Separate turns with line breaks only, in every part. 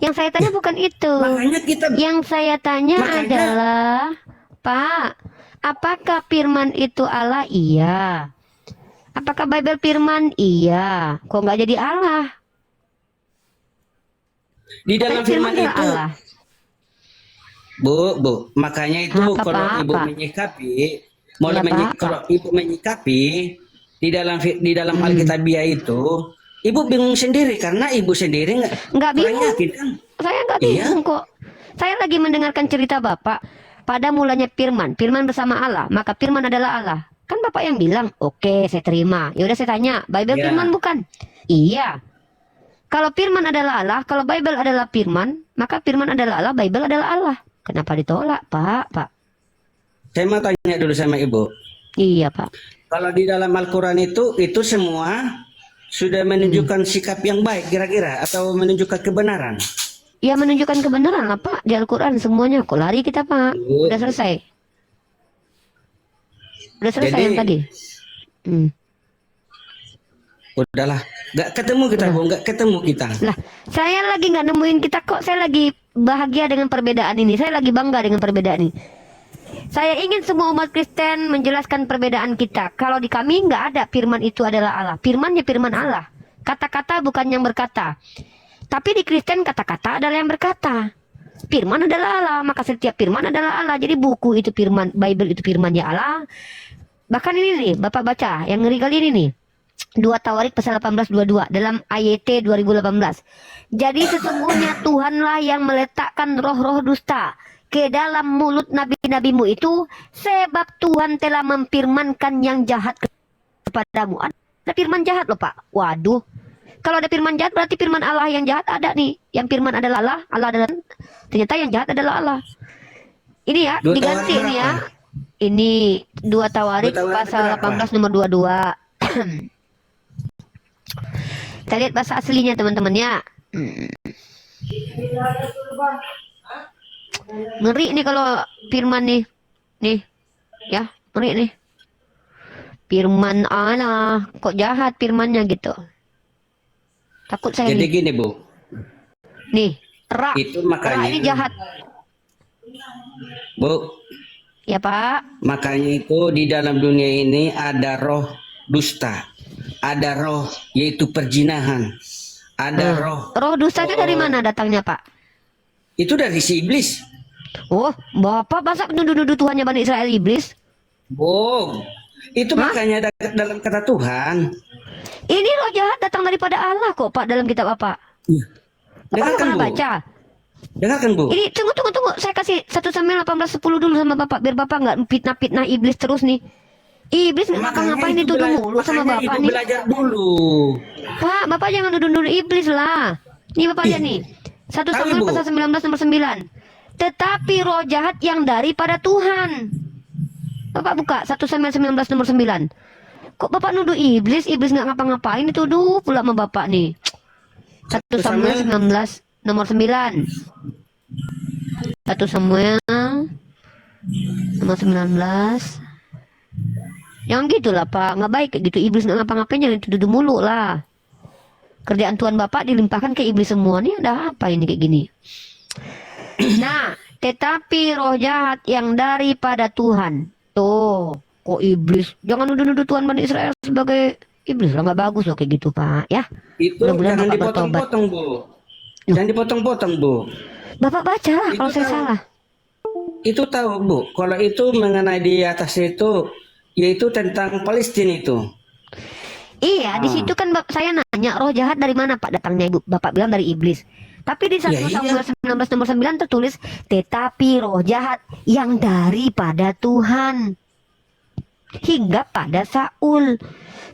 Yang saya tanya bukan itu.
Makanya kita
Yang saya tanya
makanya
adalah, Pak, apakah firman itu Allah? Iya. Apakah Bible firman? Iya. Kok nggak jadi Allah?
di dalam
Katanya firman
firman
adalah
itu,
Allah.
Bu, makanya itu
Apa,
kalau
Pak?
ibu
Pak?
menyikapi,
Iya, Pak.
kalau ibu menyikapi di dalam
Hmm.
Alkitabiah itu, ibu bingung sendiri karena ibu sendiri
Nggak
kurang
bingung.
yakin kan?
Saya nggak
Iya,
bingung kok. Saya lagi mendengarkan cerita Bapak. Pada mulanya firman, firman bersama Allah, maka firman adalah Allah. Kan Bapak yang bilang, oke, saya terima. Ya udah saya tanya, Bible firman
ya.
bukan? Iya. Kalau firman adalah Allah, kalau Bible adalah firman, maka firman adalah Allah, Bible adalah Allah. Kenapa ditolak, Pak? Pak.
Saya mau tanya dulu sama ibu.
Iya, Pak.
Kalau di dalam Al-Quran itu semua sudah
Hmm.
menunjukkan sikap yang baik kira-kira atau menunjukkan kebenaran.
Ya menunjukkan kebenaran lah, Pak. Di Al-Quran semuanya. Kok lari kita, Pak?
Bu.
Udah selesai. Udah selesai yang
Jadi
tadi. Hmm.
udahlah, nggak ketemu kita,
Udah.
Bu, nggak ketemu kita.
Lah, saya lagi nggak nemuin kita kok. Saya lagi bahagia dengan perbedaan ini. Saya lagi bangga dengan perbedaan ini. Saya ingin semua umat Kristen menjelaskan perbedaan kita. Kalau di kami nggak ada firman itu adalah Allah. Firmannya firman Allah. Kata-kata bukan yang berkata. Tapi di Kristen kata-kata adalah yang berkata. Firman adalah Allah. Maka setiap firman adalah Allah. Jadi buku itu firman, Bible itu firmannya Allah. Bahkan ini nih, Bapak baca yang ngeri kali ini nih. 2 Tawarik pasal 18:22 dalam AYT 2018. Jadi sesungguhnya Tuhanlah yang meletakkan roh-roh dusta ke dalam mulut nabi-nabimu itu, sebab Tuhan telah memfirmankan yang jahat kepadamu. Ada firman jahat loh, Pak. Waduh. Kalau ada firman jahat berarti firman Allah yang jahat ada nih. Yang firman adalah Allah, Allah adalah, ternyata yang jahat adalah Allah. Ini ya,
Dua tawaran
diganti ini
berapa?
ya. Ini 2
Dua
Tawarik
tawaran
pasal
berapa?
18 nomor 22. Kita lihat bahasa aslinya teman-teman ya. Ngeri nih kalau firman nih. Nih, ya, ngeri nih. Firman Allah, kok jahat firmannya gitu. Takut saya
Jadi
nih.
gini, Bu,
Nih, ra.
itu
Ra
makanya,
ini jahat.
Bu,
Ya, Pak.
makanya itu di dalam dunia ini ada roh dusta, ada roh yaitu perjinahan, ada
Nah,
roh
roh dusta itu dari
oh,
mana datangnya, Pak?
itu dari si iblis.
Oh, Bapak masa nuduh-nuduh Tuhannya Bani Israel iblis?
Oh, itu
Hah?
makanya dalam kata Tuhan.
Ini roh jahat datang daripada Allah kok, Pak, dalam kitab apa?
Iya.
Bapak nggak
Dengarkan,
pernah
Bu.
baca?
Dengarkan, Bu.
Ini tunggu. Saya kasih 1 Samuel 18:10 dulu sama Bapak biar Bapak nggak fitnah-fitnah iblis terus nih. Iblis nggak ngapa-ngapain dituduh mulu sama
Makanya
Bapak
ibu
nih.
belajar dulu.
Pak, Bapak jangan nuduh-nuduh iblis lah. Nih Bapak lihat nih. 1
Tahu,
Samuel
Ibu?
pasal 19 nomor 9. Tetapi roh jahat yang daripada Tuhan. Bapak buka 1 Samuel 19 nomor 9. Kok Bapak nuduh iblis? Iblis nggak ngapa-ngapain dituduh pula sama Bapak nih. 1 Samuel
Samuel
19 nomor 9. 1 Samuel nomor 19. Yang gitulah Pak, nggak baik kayak gitu. Iblis nggak ngapa-ngapain jangan dituduh mulu lah. Kerjaan Tuhan Bapak dilimpahkan ke iblis semua. Nih ada apa ini kayak gini? Nah, tetapi roh jahat yang daripada Tuhan. Tuh, kok iblis? Jangan nuduh-nuduh Tuhan Bani Israel sebagai iblis lah, nggak bagus loh kayak gitu Pak. Ya,
itu
mudah-mudahan
jangan
Bapak bertobat.
dipotong-potong, Bu. Jangan dipotong-potong, Bu.
Bapak baca lah
Itu
kalau saya
tahu,
salah.
itu tahu, Bu. Kalau itu mengenai di atas itu, yaitu tentang Palestina itu.
Iya, di
Ah,
situ kan saya nanya roh jahat dari mana Pak datangnya Ibu? Bapak bilang dari iblis. Tapi di
ya
1 Samuel
iya.
19 nomor 9 tertulis tetapi roh jahat yang daripada Tuhan hingga pada Saul.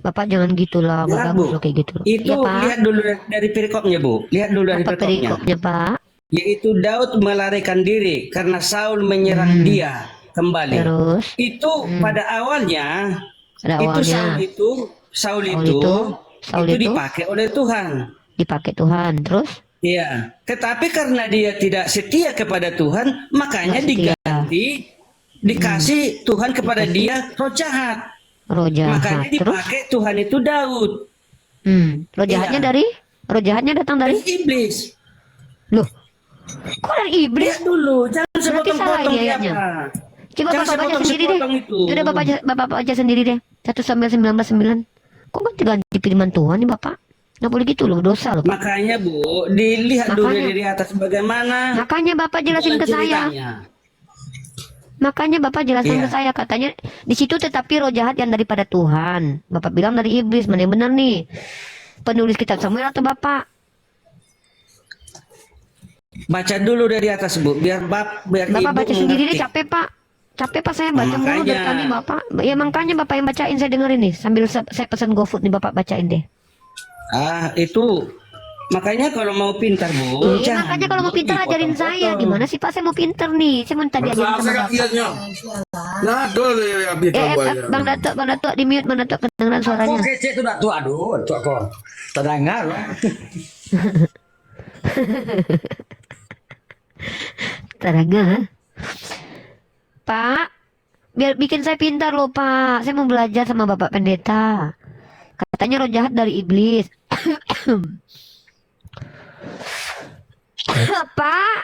Bapak jangan gitulah, nggak
Dengar,
bagus
Bu.
loh kayak gitu loh.
Itu
Iya Pak.
lihat dulu dari perikopnya, Bu. Lihat dulu dari
Apa
perikopnya.
perikopnya Pak?
Yaitu Daud melarikan diri karena Saul menyerang
Hmm,
dia kembali.
terus
Itu pada awalnya
pada
itu Saul
awalnya
itu Saul
Saul
itu
itu Saul
itu
itu
dipakai oleh Tuhan.
dipakai Tuhan, terus
Iya, tetapi karena dia tidak setia kepada Tuhan,
nggak
makanya
setia.
diganti,
Hmm,
dikasih Tuhan kepada
dikasih
dia roh jahat.
roh
Makanya
jahat, terus
dipakai Tuhan itu Daud.
roh jahatnya
Iya,
dari roh jahatnya datang
dari
dari
iblis.
loh. Kok dari iblis?
Lihat dulu, jangan
Berarti salah
sepotong-potong
ini
dia
ayatnya.
apa.
Coba
Jangan
Bapak baca sendiri deh.
sepotong-sepotong itu.
Sudah Bapak baca sendiri deh. 1 Samuel 19:9. Kok ganti firman Tuhan nih Bapak? Nggak boleh gitu loh, dosa loh Pak.
Makanya Bu, dilihat dulu
Makanya.
dari atas bagaimana
Makanya Bapak jelasin ke saya.
ceritanya.
Makanya Bapak jelaskan
Iya.
ke saya, katanya di situ tetapi roh jahat yang daripada Tuhan. Bapak bilang dari iblis, mana yang benar nih? Penulis kitab Samuel atau Bapak?
Baca dulu dari atas Bu, biar
Bapak
Ibu
baca sendiri deh,
mengerti.
capek Pak. Capek Pak saya baca mulu dari
Makanya.
tadi Bapak. Ya makanya Bapak yang bacain, saya dengerin nih. Sambil saya pesan GoFood nih, Bapak bacain deh.
Itu makanya kalau mau pintar Bu,
Iya,
jangan
makanya kalau mau pintar ajarin saya. Gimana sih Pak, saya mau pintar nih. Saya mau tadi ajarin sama Bapak.
Nah, dulu ya
Bang Dato, di mute Bang Dato, kedengeran suaranya.
Kok kece tu dak tu, aduh, tu kok. Terdengar.
Terangga. Pak, biar bikin saya pintar loh Pak. Saya mau belajar sama Bapak Pendeta. Katanya roh jahat dari iblis. Pak,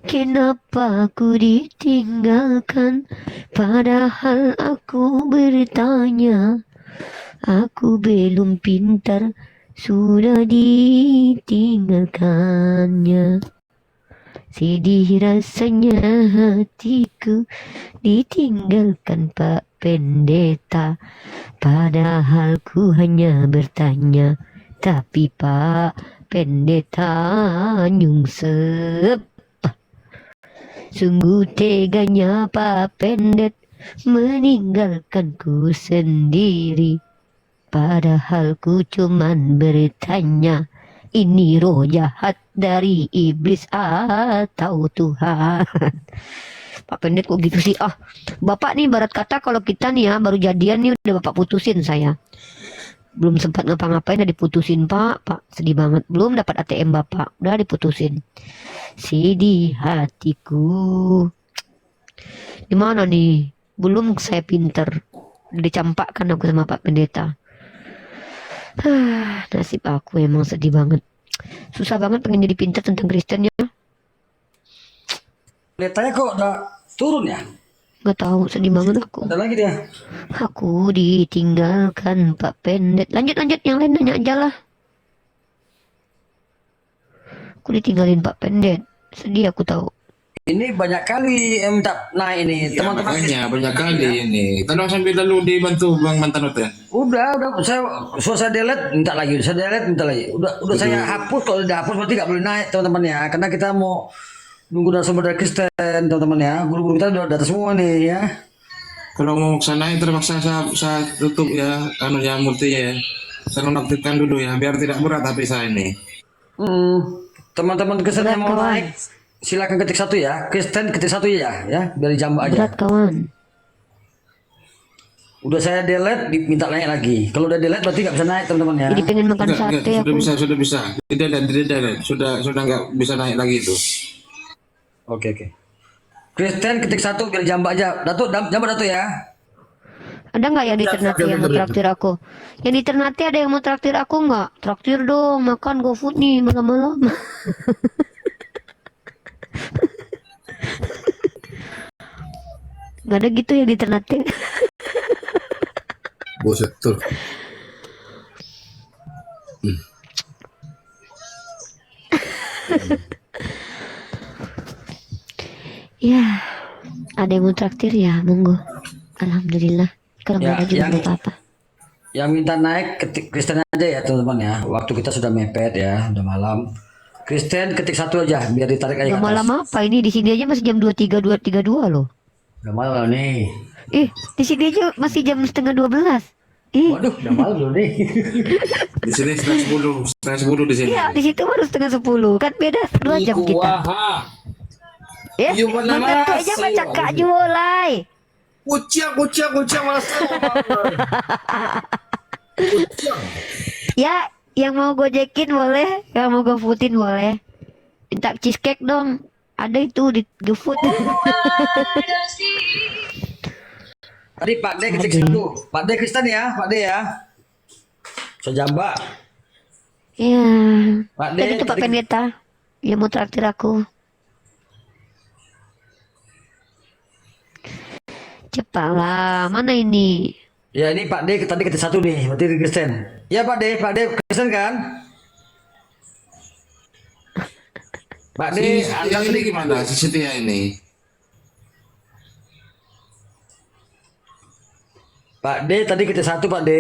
kenapa aku ditinggalkan? Padahal aku bertanya. Aku belum pintar, sudah ditinggalkannya. Sedih rasanya hatiku ditinggalkan Pak Pendeta. Padahal ku hanya bertanya, tapi Pak Pendeta nyungsep. Sungguh teganya Pak Pendet meninggalkanku sendiri. Padahal ku cuman bertanya, ini roh jahat dari iblis atau Tuhan? Pak Pendet kok gitu sih? Bapak nih barat kata kalau kita nih ya baru jadian nih udah Bapak putusin saya. Belum sempat ngapa-ngapain udah diputusin Pak. Sedih banget. Belum dapat ATM Bapak, udah diputusin. Sedih hatiku. Gimana nih? Belum saya pinter. Dicampakkan aku sama Pak Pendeta. Nasib aku emang sedih banget. Susah banget pengen jadi pintar tentang Kristen ya.
Letanya kok udah turun ya?
Gak tahu, sedih banget aku.
Ada lagi dia.
Aku ditinggalkan Pak Pendet. Lanjut yang lain nanya aja lah. Aku ditinggalin Pak Pendet. Sedih aku tahu.
Ini banyak kali minta naik ini teman-teman.
Makanya banyak kali ini. Tolong sambil lalu dibantu Bang Mantanot ya.
Udah, saya delete minta lagi, saya delete minta lagi. Udah saya hapus, kalau udah hapus berarti nggak boleh naik teman-teman ya, karena kita mau nunggu narasumber dari Kristen teman-teman ya. Guru-guru kita udah datang semua nih ya.
Kalau mau ke sana terpaksa saya tutup ya, ya multinya ya. Saya nonaktifkan dulu ya, biar tidak berat HP saya ini.
Teman-teman Kristen yang mau
Berat, kawan.
naik, silakan ketik 1 ya. Kristen ketik 1 ya, biar dijambak aja.
Berat kawan.
Udah saya delete, minta naik lagi. Kalau udah delete berarti nggak bisa naik teman-teman ya.
Jadi pengen makan
Enggak,
sate
sudah
aku.
bisa. Tidak ada. Sudah nggak bisa naik lagi itu.
Oke. Kristen ketik 1 biar jambak aja. Datuk, jambak Datuk ya.
Ada nggak yang di Ternate yang mau traktir aku? Yang di Ternate ada yang mau traktir aku nggak? Traktir dong, makan GoFood nih malam-malam. Nggak ada gitu yang di Ternate.
Buset tuh.
Ya, ada yang mau traktir ya, monggo. Alhamdulillah. Kalau nggak
Ya,
ada juga
yang-
nggak apa-apa.
Yang minta naik ketik Kristen aja ya teman-teman ya. Waktu kita sudah mepet ya, udah malam. Kristen ketik 1 aja biar ditarik aja ke
Udah
atas.
malam apa ini? Di sini aja masih jam 23.32 loh.
Udah malam nih.
Di sini aja masih jam setengah 12.
Waduh, udah malam loh nih.
Di sini setengah 10 di sini.
Iya, di situ baru setengah 10. Kan beda 2 jam kita. Ya,
Iya, mana
Bang Dato aja
saya,
baca Kak Julai.
Kuciak malas.
Ya, yang mau gojekin boleh, yang mau GoFoodin boleh. Minta cheesecake dong. Ada itu di GoFood.
Tadi Pak D ketik 1. Pak D Kristen ya, Pak D ya. Saya jambak.
Iya.
Pak D
Tadi itu Pak
ketik-
Pendeta. Dia mau traktir aku. Cepatlah, mana ini?
Ya ini Pak D tadi kita satu nih, berarti Kristen. Ya Pak D Kristen kan? Pak D,
Si Setia ini gimana? Si Setia ini.
Pak D tadi kita satu Pak D.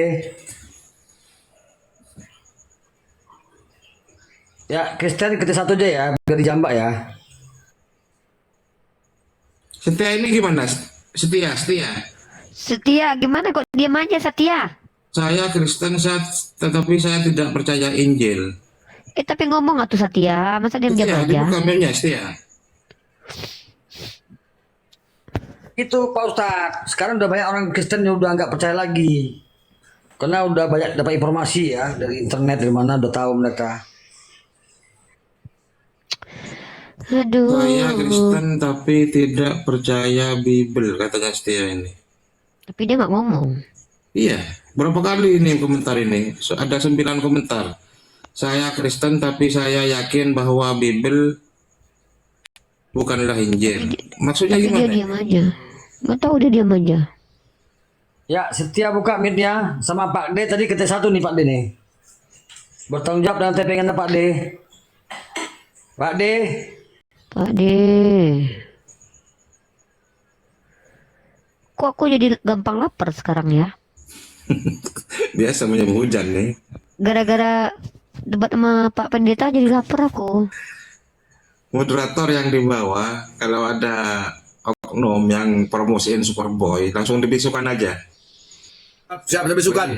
Ya Kristen kita satu aja ya, biar dijambak ya.
Setia ini gimana? Setia.
Setia, gimana kok diam aja Setia?
Saya Kristen, tetapi saya tidak percaya Injil.
Tapi ngomong atuh Setia, masa diam-diam
Setia,
aja?
dibuka mailnya Setia.
Itu Pak Ustadz, sekarang udah banyak orang Kristen yang udah nggak percaya lagi. Karena udah banyak dapat informasi ya dari internet, dari mana udah tahu mereka.
Aduh.
Saya Kristen tapi tidak percaya Bible, katanya Setia ini.
Tapi dia nggak ngomong.
Iya, berapa kali ini komentar ini? Ada 9 komentar. Saya Kristen tapi saya yakin bahwa Bible bukanlah Injil. Maksudnya
Tapi dia
gimana?
diam aja. Nggak tahu dia diam aja.
Ya Setia buka mic-nya sama Pak D tadi kita satu nih Pak D nih. Bertanggung jawab dengan TPN Pak D. Pak D.
Pak D. Kok aku jadi gampang lapar sekarang ya?
Biasa menyambut hujan nih.
Gara-gara debat sama Pak Pendeta jadi lapar aku.
Moderator yang di bawah, kalau ada oknum yang promosiin Superboy, langsung dibisukan aja.
Siap, saya bisukan.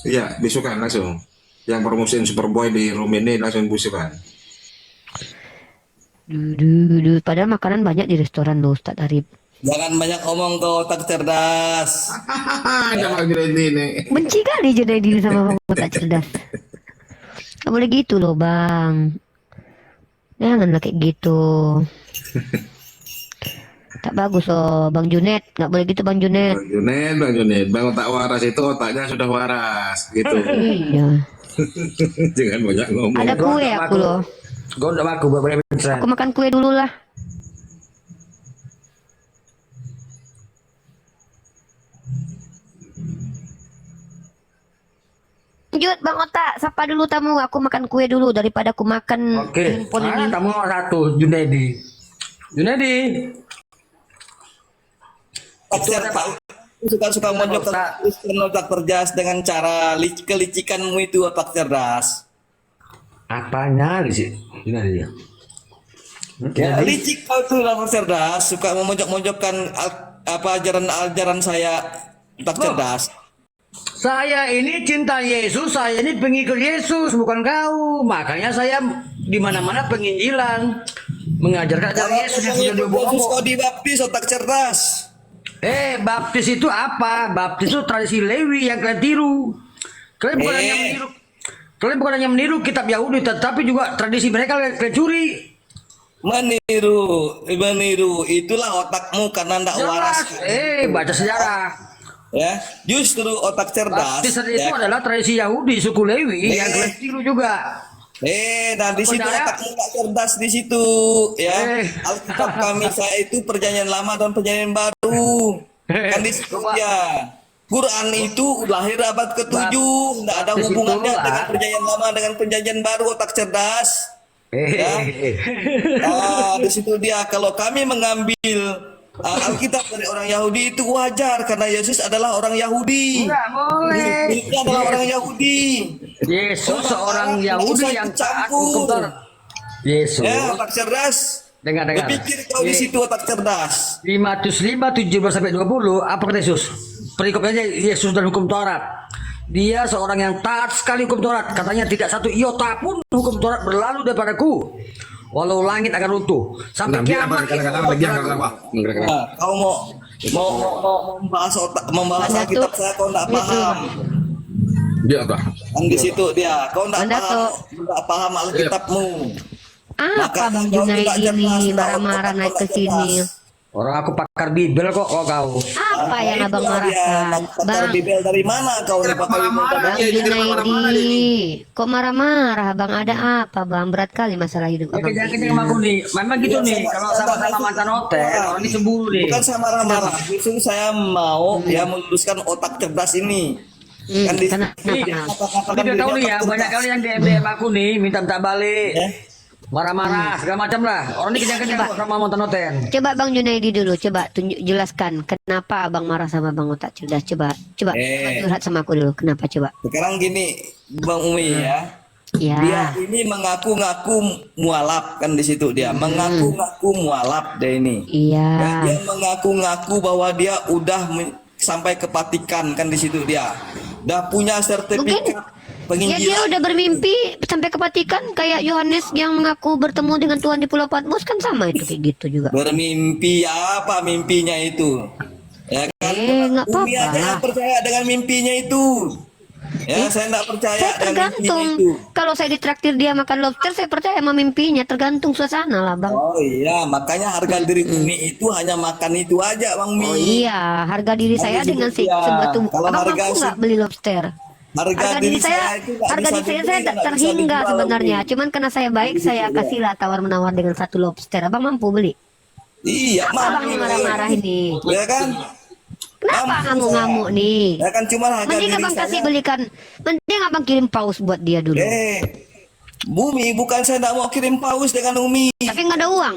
Iya, bisukan langsung. Yang promosiin Superboy di room ini langsung bisukan.
Duh. Padahal makanan banyak di restoran loh Ustadz Arif.
Jangan banyak omong kau otak cerdas.
Jangan gini ini.
Benci kali Junaidi sama Bang Otak cerdas. Gak boleh gitu loh Bang. Janganlah kayak gitu. Tak bagus loh Bang Junet. Gak boleh gitu Bang Junet.
Bang Junet, Bang otak waras itu otaknya sudah waras, gitu.
Iya.
Jangan banyak ngomong.
Ada kue aku loh.
Gue udah aku boleh
Aku makan kue dulu lah. Lanjut Bang Otak, sapa dulu tamu. Aku makan kue dulu daripada aku makan
Oke.
handphone ini.
Kamu satu Junaidi. Junaidi.
Suka menunjukkan otak cerdas dengan cara kelicikanmu itu otak cerdas.
Apanya sih Junaidi?
Ya, licik kau tuh otak cerdas, suka memojok-mojokkan ajaran saya otak cerdas.
Saya ini cinta Yesus, saya ini pengikut Yesus, bukan kau. Makanya saya di mana-mana penginjilan, mengajarkan ajaran Yesus yang sudah
Yesus
diomong.
kau dibaptis otak cerdas.
Baptis itu apa? Baptis itu tradisi Lewi yang kalian tiru. Kalian bukan hanya meniru kitab Yahudi, tetapi juga tradisi mereka kalian curi.
Meniru, itulah otakmu karena tidak waras.
Baca sejarah.
Ya, justru otak cerdas.
Baptis itu
Ya.
adalah tradisi Yahudi suku Lewi yang kalian tiru juga.
Nah di situ
Saudara.
otakmu tak cerdas di situ, ya. Alkitab kami saya itu perjanjian lama dan perjanjian baru. Kan di situ ya. Quran itu lahir abad ke-7, tidak ada
Baptis
hubungannya
itu,
dengan perjanjian lama dengan perjanjian baru otak cerdas. Di situ dia kalau kami mengambil Alkitab dari orang Yahudi itu wajar karena Yesus adalah orang Yahudi.
Enggak boleh.
Dia adalah orang Yahudi.
Yesus seorang Yahudi yang taat hukum Taurat. Yesus.
Ya, otak cerdas.
Dengar.
Berpikir kau di situ otak cerdas.
Di Matius 5, 17 sampai 20, apa kata Yesus? Perikopnya Yesus dan hukum Taurat. Dia seorang yang taat sekali hukum Taurat. Katanya tidak satu iota pun hukum Taurat berlalu daripadaku. Walau langit akan runtuh sampai kiamat.
Nah, kau mau membahas Alkitab saya kau tidak paham.
Dia apa?
Kan di situ dia, kau tidak paham Alkitabmu.
Apa Bang Junaidi ini marah-marah naik ke sini?
Orang aku pakar Bibel kok kau.
Apa yang abang
Itulah dia,
marahkan?
pakar
Bang,
Bibel dari mana kau nih pakar Bibel?
Bang Junaidi, kok marah-marah bang? Ada apa bang? Berat kali masalah hidup
Ya
abang.
kejang-kejang sama aku nih. Memang gitu nih. Kalau sama-sama mantan hotel, orang ini cemburu nih.
Bukan saya marah-marah, justru saya mau ya meluruskan otak cerdas ini. Kan di
Kenapa?
Nih, Ini tahu nih ya, banyak kali yang DM aku nih minta balik.
Ya.
Marah-marah segala macam lah. Orang ini kejang-kejang kok sama mantan hotel.
Coba Bang Junaidi dulu, coba jelaskan kenapa abang marah sama bang otak cerdas. Coba curhat sama aku dulu. Kenapa coba?
Sekarang gini, Bang Umi ya. Dia
Ya,
ini mengaku-ngaku mualaf kan di situ dia. Mengaku-ngaku mualaf dia ini.
iya.
Ya, dia mengaku-ngaku bahwa dia udah sampai ke Vatikan kan di situ dia. Udah punya sertifikat
Ya
penginjilan.
dia udah bermimpi sampai ke Vatikan kayak Yohanes yang mengaku bertemu dengan Tuhan di Pulau Patmos kan sama itu kayak gitu juga.
Bermimpi apa mimpinya itu? Ya kan?
Nggak
Umi aja
apa-apa.
yang percaya dengan mimpinya itu. Ya, saya nggak percaya
Saya
dengan mimpinya
tergantung.
itu.
Kalau saya ditraktir dia makan lobster, saya percaya sama mimpinya. Tergantung suasana lah bang.
Oh iya, makanya harga diri Umi itu hanya makan itu aja, Bang Mi.
Oh iya, harga diri saya
gitu,
dengan
iya.
sebuah tubuh.
Kalau
Abang
harga
mampu nggak
se-
beli lobster? Harga diri saya,
itu nggak
harga
bisa
diri saya
dibeli, nggak bisa
terhingga
dijual,
sebenarnya.
Umi.
Cuman karena saya baik, saya kasihlah tawar-menawar dengan satu lobster. Abang mampu beli?
Iya,
Abang
mampu.
yang marah-marah ini.
Ya kan?
Kenapa
Mampu
ngamuk-ngamuk nih?
Ya kan cuma harga
Mending
diri
abang
saya.
kasih belikan, mending abang kirim paus buat dia dulu.
Bumi, bukan saya nggak mau kirim paus dengan Umi.
Tapi nggak ada uang.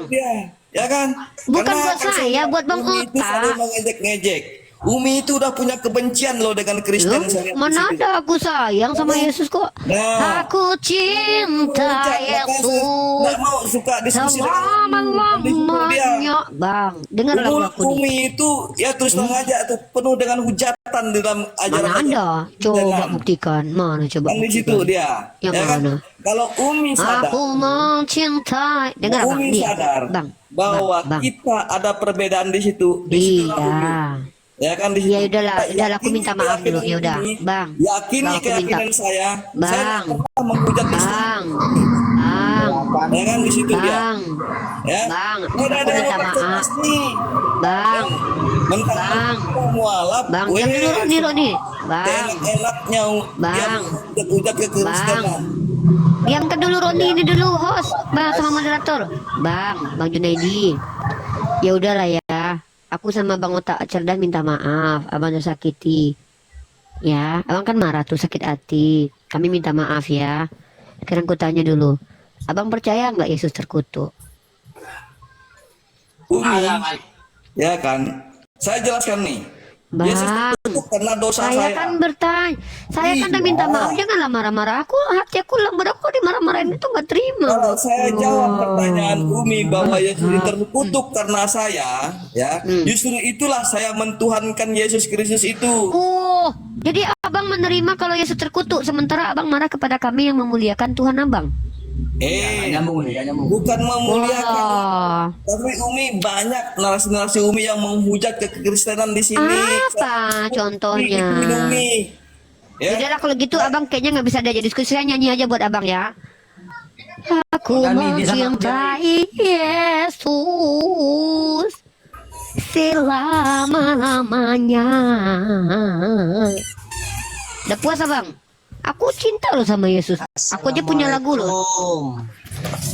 Ya kan?
Bukan
Karena
buat
kan
saya, buat Bang
Umi itu
Otak.
selalu mengejek-ngejek. Umi itu udah punya kebencian loh dengan Kristen.
Loh,
saya lihat di
mana
situ.
ada aku sayang sama Yesus kok.
Nah.
Aku cinta Yesus
Nggak mau suka diskusi dengan Umi. Di situ dia.
selama-lamanya. Bang, dengar lagu
Mulut
aku nih.
Umi itu ya terus terang aja tuh penuh dengan hujatan di dalam ajaran.
Mana ada? Coba buktikan. Mana coba
Kan di situ
buktikan.
dia.
Yang
ya kan?
mana?
Kalau Umi sadar,
Aku mencintai. Dengar abang,
Umi
dia.
sadar
Bang,
bahwa
bang.
kita ada perbedaan di situ. Di situ Umi.
Iya.
Ya kan di situ.
Ya udahlah,
Kita
udahlah, aku
yakini
minta maaf dulu.
keyakinan
Ya udah,
Umi,
Bang.
Yakini
Bang, aku minta.
keyakinan saya.
Bang.
Saya nggak pernah menghujat Kristen.
Bang, bang,
Ya kan di situ dia.
bang,
Ya.
Bang,
Udah
aku
ada
minta
yang
maaf.
cerdas nih.
bang,
Mentang
Bang.
mualaf.
bang. Jangan dulu nih, Bang.
Enak-enaknya dia
Bang.
hujat ke Kristenan.
Diamkan dulu Roni ini dulu host, Bang sama moderator. Bang Junaidi. Ya udahlah ya. Aku sama Bang Otak Cerdas minta maaf, abang udah sakiti. Ya, abang kan marah tuh sakit hati. Kami minta maaf ya. Sekarang ku tanya dulu, abang percaya nggak Yesus terkutuk?
Umi, ya kan? Saya jelaskan nih.
Bang,
Yesus terkutuk karena dosa
saya
saya.
kan bertanya, saya kan udah minta maaf, janganlah marah-marah. Hati aku lembut, aku dimarah-marahin itu nggak terima.
Kalau saya jawab pertanyaan Umi bahwa Yesus terkutuk karena saya, ya, justru itulah saya mentuhankan Yesus Kristus itu.
Oh, jadi abang menerima kalau Yesus terkutuk, sementara abang marah kepada kami yang memuliakan Tuhan abang.
Nyambung nih, nyambung.
Bukan memuliakan.
Wah,
Tapi Umi banyak narasi-narasi Umi yang menghujat ke kekristenan di sini.
apa contohnya?
Umi. Ya.
Udahlah kalau gitu abang kayaknya nggak bisa diajak diskusi, saya nyanyi aja buat abang ya. Aku
Nyanyi di sana,
mencintai Yesus selama-lamanya. Udah puas abang? Aku cinta loh sama Yesus. Aku aja punya lagu loh.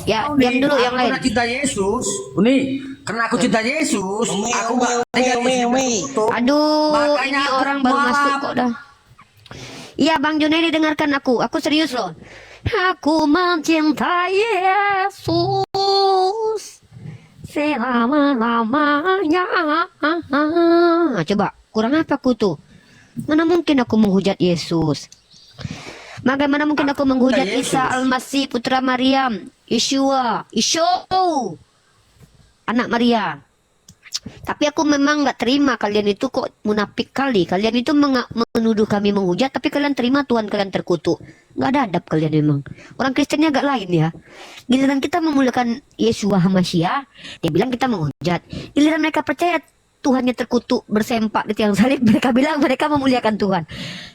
Ya, diam dulu yang lain.
Karena cinta Yesus, Uni, karena aku cinta Yesus, aku nggak tinggal di sini.
Aduh,
Makanya
ini
aku
orang baru
maaf.
masuk kok dah. Iya, Bang Junaidi dengarkan aku. Aku serius loh. Aku mencintai Yesus selama-lamanya. Coba, kurang apa aku tuh? Mana mungkin aku menghujat Yesus? Bagaimana mungkin aku menghujat Isa Al-Masih putra Maryam, Yeshua, anak Maria? Tapi aku memang nggak terima kalian itu kok munafik kali. Kalian itu menuduh kami menghujat, tapi kalian terima Tuhan kalian terkutuk. Nggak ada adab kalian memang. Orang Kristennya agak lain ya. Giliran kita memuliakan Yeshua Hamashiach, dia bilang kita menghujat. Giliran mereka percaya Tuhannya terkutuk bersempak di tiang salib, mereka bilang mereka memuliakan Tuhan.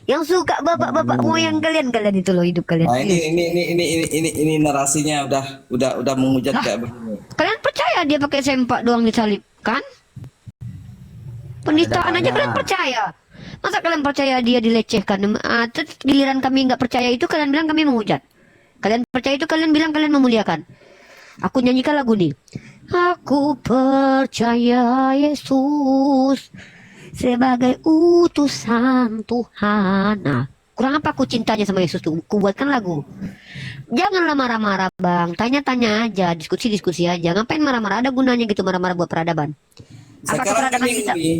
Yang suka bapak-bapak moyang kalian itu loh hidup kalian.
Nah, ini narasinya udah menghujat kayak begini.
Kalian percaya dia pakai sempak doang di salib kan? Penistaan aja kalian percaya. Masa kalian percaya dia dilecehkan? Terus giliran kami nggak percaya itu kalian bilang kami menghujat. Kalian percaya itu kalian bilang kalian memuliakan. Aku nyanyikan lagu nih. Aku percaya Yesus sebagai utusan Tuhan. Nah, kurang apa aku cintanya sama Yesus tuh? Ku buatkan lagu. Janganlah marah-marah bang. Tanya-tanya aja, diskusi-diskusi aja. Ngapain marah-marah? Ada gunanya gitu marah-marah buat peradaban. Apakah
Sekarang
peradaban
ini
kita?
Umi,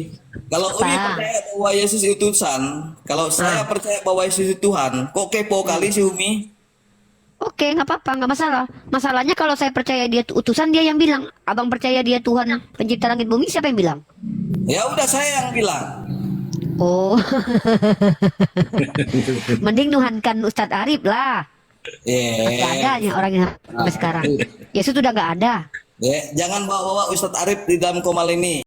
kalau Umi percaya bahwa Yesus itu utusan, kalau saya percaya bahwa Yesus itu Tuhan, kok kepo kali sih Umi?
Oke, nggak apa-apa, nggak masalah. Masalahnya kalau saya percaya dia utusan, dia yang bilang. Abang percaya dia Tuhan pencipta langit bumi, siapa yang bilang?
Ya udah saya yang bilang.
Oh, mending nuhankan Ustadz Arif lah. Masih ada nya orangnya sampai sekarang. Yesus sudah nggak ada.
Jangan bawa-bawa Ustadz Arif di dalam komal ini.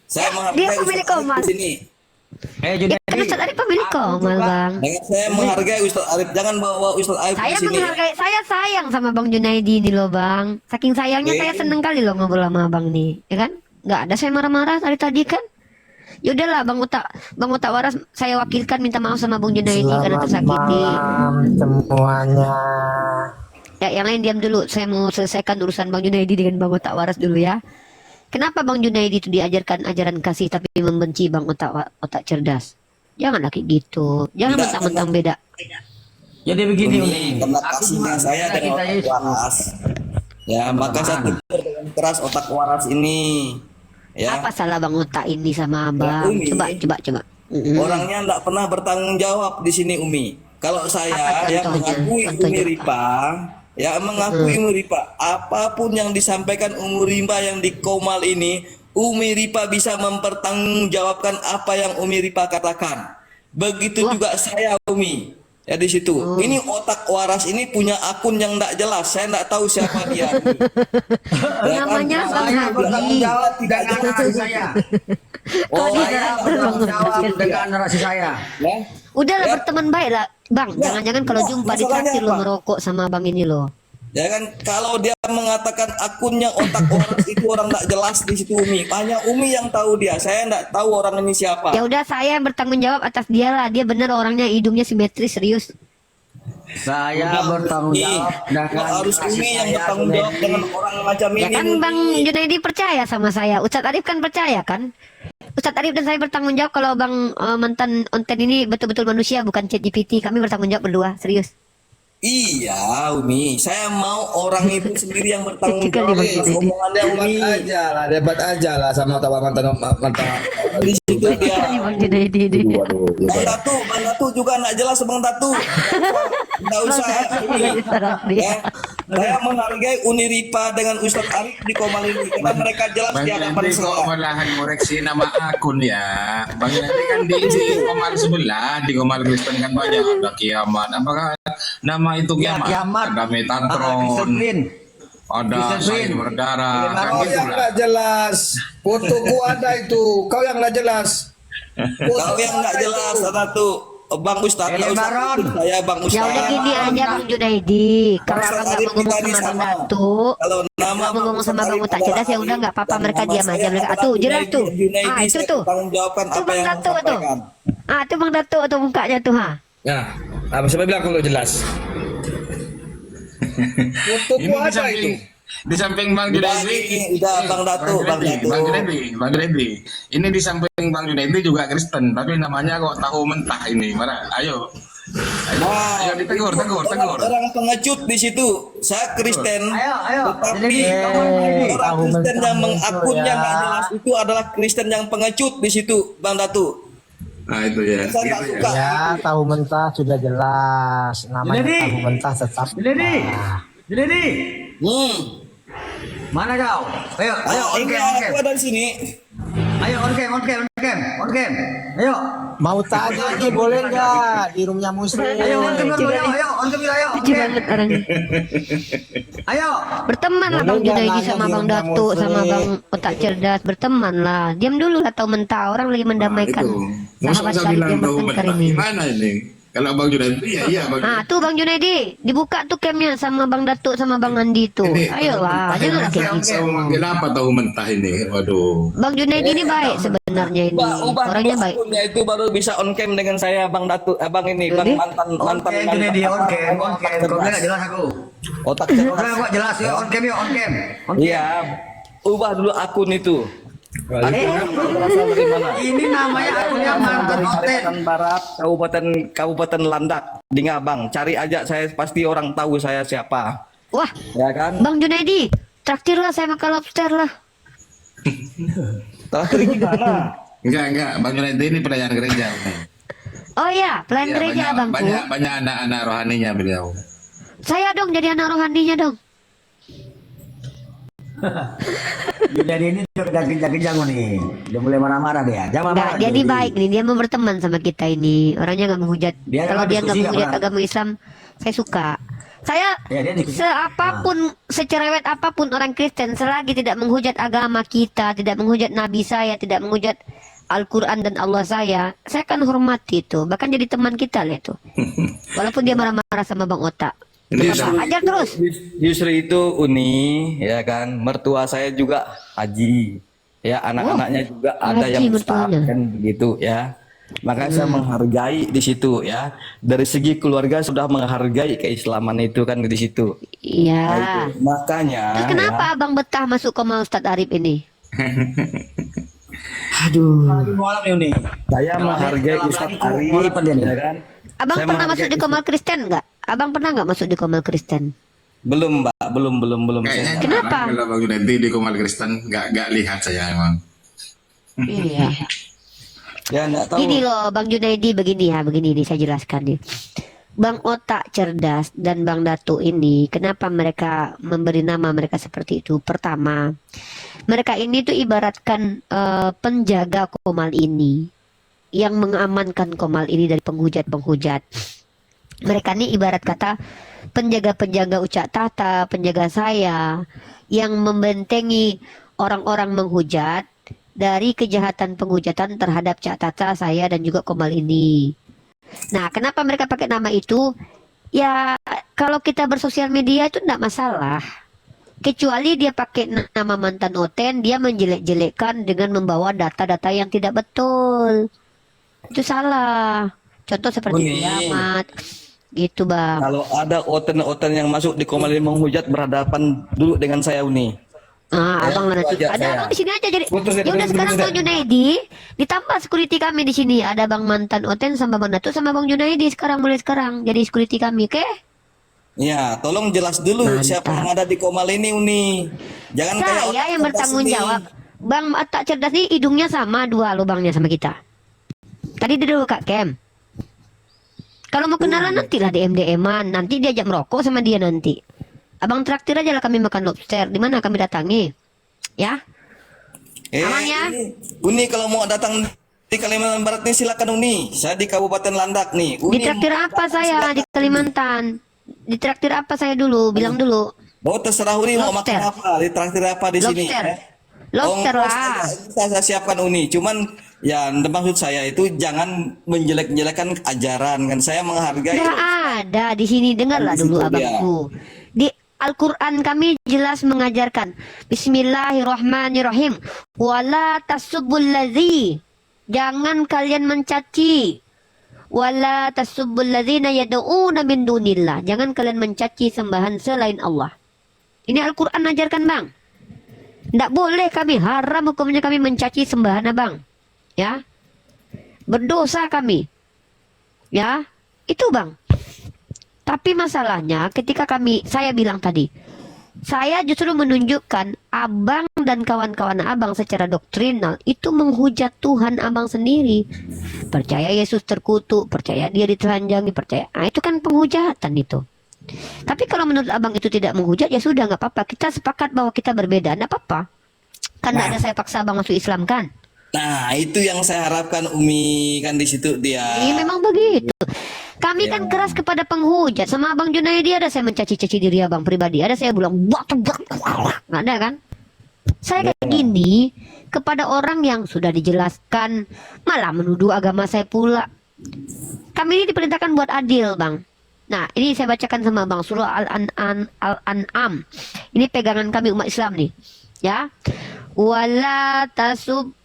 Saya
Dia
menghargai
pemilik
Ustadz Arif
komal.
di sini.
Ya,
Junedi,
kan Ustadz Arif pemilik komal bang.
Saya menghargai Ustadz Arif. Jangan bawa Ustadz Arif
Saya
di sini.
menghargai, saya sayang sama Bang Junaidi ini loh bang. Saking sayangnya saya seneng kali loh ngobrol sama abang nih, ya kan? Nggak ada saya marah-marah tadi kan? Yaudahlah Bang Uta Waras saya wakilkan minta maaf sama Bang Junaidi karena tersakiti.
Semuanya.
Ya yang lain diam dulu. Saya mau selesaikan urusan Bang Junaidi dengan Bang Uta Waras dulu ya. Kenapa Bang Junaidi itu diajarkan ajaran kasih tapi membenci Bang otak cerdas? Janganlah kayak gitu. Jangan mentang-mentang beda.
Jadi begini
Umi,
Uni.
karena kasihnya saya dengan otak waras. Ya, maka saya tegur dengan keras otak waras ini. Ya,
Apa salah Bang Uta ini sama
Ya,
Abang?
Umi.
Coba.
orangnya tidak pernah bertanggung jawab di sini Umi. Kalau saya
Apa
yang
contohnya?
mengakui
Contohnya
Umi
apa?
Ripa, ya mengakui Umi Ripa, apapun yang disampaikan Umi Ripa yang di Komal ini, Umi Ripa bisa mempertanggungjawabkan apa yang Umi Ripa katakan. Begitu juga saya Umi. Ya di situ. Ini otak waras ini punya akun yang tidak jelas. Saya tidak tahu siapa dia. Ya kan?
Namanya Bang
Saya
Hadi.
bertanggung jawab tidak narasi saya.
Oh,
Saya bertanggung jawab dengan narasi saya.
ya.
Udahlah
Ya.
berteman baik lah, Bang. Jangan-jangan kalau jumpa di
masalahnya
traktir lo
apa?
merokok sama Bang ini lo.
Ya kan, kalau dia mengatakan akunnya otak waras itu orang tidak jelas di situ Umi. Hanya Umi yang tahu dia. Saya tidak tahu orang ini siapa.
Ya udah saya yang bertanggung jawab atas dia lah. Dia bener orangnya hidungnya simetris serius.
Saya bertanggung jawab dengan
Harus
narasi
Umi yang
saya,
bertanggung jawab
Junedi.
dengan orang macam
Ya
ini.
kan
Umi.
Bang Junaidi percaya sama saya. Ustadz Arif kan percaya kan? Ustadz Arif dan saya bertanggung jawab kalau Bang mantan onten ini betul-betul manusia bukan ChatGPT. Kami bertanggung jawab berdua serius.
Iya Umi, saya mau orang itu sendiri yang bertanggung
Kali
jawab
Bang
atas
Junaidi.
omongannya Umi.
Debat aja lah sama mantan.
Di situ dia.
Kali Bang Junaidi ini.
Bang Datu juga nggak jelas Bang Datu. Nggak usah. Umi. Ya. Saya menghargai Uni Ripa dengan Ustadz Arif di Komal ini karena mereka jelas
Bang
di hadapan
Yandri kok
saya.
malahan ngoreksi nama akun ya. Bang Yandri kan di Komal sebelah, di Komal Kristen kan banyak ada kiamat. Apakah nama itu
Ya,
kiamat?
kiamat.
Ada Metatron,
Kristen.
ada
Kristen.
sayur berdarah, kan
Kau
gitu
yang
lah.
nggak jelas. Fotoku ada itu. Kau yang nggak jelas.
Kau yang nggak jelas satu Bang Ustadz,
Ele
nggak usah
Baron.
ikut saya Bang
Ya
Ustadz.
udah gini aja Bang Junaidi. Kalau
Ustadz
abang nggak
Arif
mau ngomong
tadi
sama Bang
sama.
Datu,
Kalau nama
nggak mau ngomong sama
Ustadz
Bang
Arif
Uta cerdas ya udah nggak apa-apa
dan
mereka
nama
diam
saya
aja mereka.
adalah
Tuh jelas
Junaidi.
tuh.
Junaidi,
Itu
saya
tuh.
bertanggung jawabkan
Tuh
apa
Bang
yang
Datu
saya
tuh.
sampaikan.
Itu Bang Datu tuh mukanya tuh ha.
Nah, apa siapa bilang kalau jelas? Fotoku
Ini
ada itu.
di samping Bang
Udah,
Junaidi.
ini, udah Bang Datu, Bang Datu.
Bang Junaidi. Ini di samping Bang Junaidi juga Kristen, tapi namanya kok tahu mentah ini. Mana? Ayo. Ayo ditegur.
Orang pengecut di situ. Saya Kristen.
Ayo.
Tetapi
Jadi,
orang Kristen yang mengakunnya nggak jelas itu adalah Kristen yang pengecut di situ, Bang Datu.
Nah itu ya.
Saya nggak suka.
Ya, tahu mentah sudah jelas. Namanya
Jadi.
tahu mentah tetap.
Junedi. Mana kau? Ayo, on
Ini
cam.
aku ada di sini.
Ayo, on cam. Ayo.
Mau tanya aja boleh nggak di roomnya muslim?
Ayo, on cam dulu, ayo. On cam.
Lucu banget orangnya.
Ayo.
Berteman lah
Boleh
Bang
nggak
Junaidi
nanya
sama
di
Bang
rumah
Datu
muslim?
sama Bang Otak Cerdas berteman lah. Diam dulu lah tahu mentah orang lagi mendamaikan
Masa
sahabat
saya
karib
bilang
yang
tahu
bertengkar
mentah
ini.
gimana ini? Kalau Bang Junaidi, iya Bang.
Ah, tuh Bang Junaidi, dibuka tuh camnya sama Bang Datuk sama Bang Andi tuh. Ayolah, jangan kayak gitu.
Saya mau manggil apa tahu mentah ini. Waduh.
Bang Junaidi ini baik sebenarnya ini.
Ubah
Orangnya
dulu
baik.
akunnya itu baru bisa on cam dengan saya Bang Datu, Bang ini, Bang mantan
Oke, gini dia on cam. Kau bilang nggak jelas aku.
Otak
Kau
cerdas.
bilang kok jelas ya on cam ya on cam.
Iya, ubah dulu akun itu. Berasal dari mana?
Ini namanya akunnya mantan
Dari
oten.
Kalimantan Barat, Kabupaten Landak, di Ngabang. Cari aja, saya pasti orang tahu saya siapa.
Wah,
Ya kan?
Bang Junaidi, traktir lah saya makan lobster lah.
Terakhir gimana?
Enggak. Bang Junaidi ini pelayan gereja.
Oh iya, pelayan
Iya,
gereja abangku.
banyak anak-anak rohaninya beliau.
Saya dong jadi anak rohaninya dong.
Jadi ini udah kejang-kejang nih. Udah mulai marah-marah dia. Jangan
Enggak,
marah.
dia nih baik nih, dia mau berteman sama kita ini. Orangnya nggak menghujat.
Dia
Kalau
kan
dia nggak
diskusi,
menghujat
nggak
agama Islam, saya suka. Saya
Ya, dia diskusi.
seapapun, secerewet apapun orang Kristen, selagi tidak menghujat agama kita, tidak menghujat Nabi saya, tidak menghujat Al-Quran dan Allah saya akan hormati itu. Bahkan jadi teman kita lah itu. Walaupun dia marah-marah sama Bang Otak.
Ini
Tetap ajar terus.
Justru itu Uni, ya kan? Mertua saya juga haji. Ya, anak-anaknya juga ada
haji
yang ustaz,
mertuanya.
kan begitu ya. Maka saya menghargai di situ ya. Dari segi keluarga sudah menghargai keislaman itu kan di situ.
Iya.
Makanya
Terus kenapa
ya,
Abang betah masuk koma Ustadz Arif ini?
Malam nih.
saya menghargai Ustaz Arif, ya kan?
Abang
Saya
pernah masuk
menghargai
di Komal Kristen nggak? Abang pernah nggak masuk di Komal Kristen?
Belum, Mbak. Belum.
Kayaknya
Saya-
Kenapa?
Kalau Bang Junaidi di Komal Kristen nggak lihat saya emang.
Iya.
Ya, enggak tahu.
Gini loh Bang Junaidi, begini nih saya jelaskan nih. Bang Otak cerdas dan Bang Datu ini, kenapa mereka memberi nama mereka seperti itu? Pertama, mereka ini tuh ibaratkan penjaga Komal ini, yang mengamankan Komal ini dari penghujat-penghujat. Mereka ini ibarat kata penjaga-penjaga ucap tata, penjaga saya, yang membentengi orang-orang menghujat dari kejahatan penghujatan terhadap Cak Tata, saya dan juga Komal ini. Nah, kenapa mereka pakai nama itu? Ya, kalau kita bersosial media itu tidak masalah. Kecuali dia pakai nama mantan Oten, dia menjelek-jelekkan dengan membawa data-data yang tidak betul. Itu salah. Contoh seperti
Uni.
kiamat. Gitu, Bang.
Kalau ada oten-oten yang masuk di Komal ini menghujat, berhadapan dulu dengan saya Uni.
Abang lah nanti.
itu aja
Ada
saya.
abang di sini aja jadi.
Putus deh,
Ya udah
putus,
sekarang
putus
Bang
deh.
Junaidi ditambah security kami di sini. Ada Bang mantan Oten sama Bang Datu sama Bang Junaidi sekarang mulai sekarang jadi security kami, oke?
Ya, tolong jelas dulu
Mantap.
siapa yang ada di Komal ini Uni. Jangan kayak
Saya
orang
yang
cerdas
bertanggung
ini.
jawab. Bang Atak cerdas nih hidungnya sama dua lubangnya sama kita. Tadi dia dulu Kak Kem. Kalau mau kenalan nantilah DM-an, nanti diajak merokok sama dia nanti. Abang traktir aja lah kami makan lobster. Di mana kami datangi? Ya. Aman ya?
Uni kalau mau datang di Kalimantan Barat nih silakan Uni. Saya di Kabupaten Landak nih. Uni
Ditraktir apa saya di Kalimantan? Ditraktir apa saya dulu? Bilang dulu.
Oh terserah Uni mau
Lobster.
makan apa, ditraktir apa di sini.
Lobster.
ya.
Lobster
Ongkos
lah.
saya siapkan Uni. Cuman ya maksud saya itu jangan menjelek-jelekan ajaran kan. Saya menghargai.
Nggak ada di sini, dengarlah
Di
dulu
situ dia.
abangku. Di Al-Quran kami jelas mengajarkan Bismillahirrahmanirrahim. Wala tasubbul ladzi, jangan kalian mencaci. Wala tasubbul ladzina yad'una min dunillah, jangan kalian mencaci sembahan selain Allah. Ini Al-Quran ajarkan, Bang. Tidak boleh kami, haram hukumnya kami mencaci sembahan abang. Ya, berdosa kami. Ya, itu Bang. Tapi masalahnya ketika saya bilang tadi, saya justru menunjukkan abang dan kawan-kawan abang secara doktrinal itu menghujat Tuhan abang sendiri. Percaya Yesus terkutuk, percaya dia ditelanjangi, percaya. Nah, itu kan penghujatan itu. Tapi kalau menurut abang itu tidak menghujat, ya sudah nggak apa-apa. Kita sepakat bahwa kita berbeda, nggak apa-apa. Kan nggak ada saya paksa abang masuk Islam kan?
Nah, itu yang saya harapkan Umi kan di situ dia.
Iya memang begitu. Kami kan keras kepada penghujat. Sama Abang Junaidi ada saya mencaci-caci diri abang pribadi. Ada saya bilang nggak ada kan? Saya kayak gini kepada orang yang sudah dijelaskan malah menuduh agama saya pula. Kami ini diperintahkan buat adil, Bang. Nah, ini saya bacakan sama Bang, surah Al-An'am. Ini pegangan kami umat Islam nih. Ya. Wala tasubbul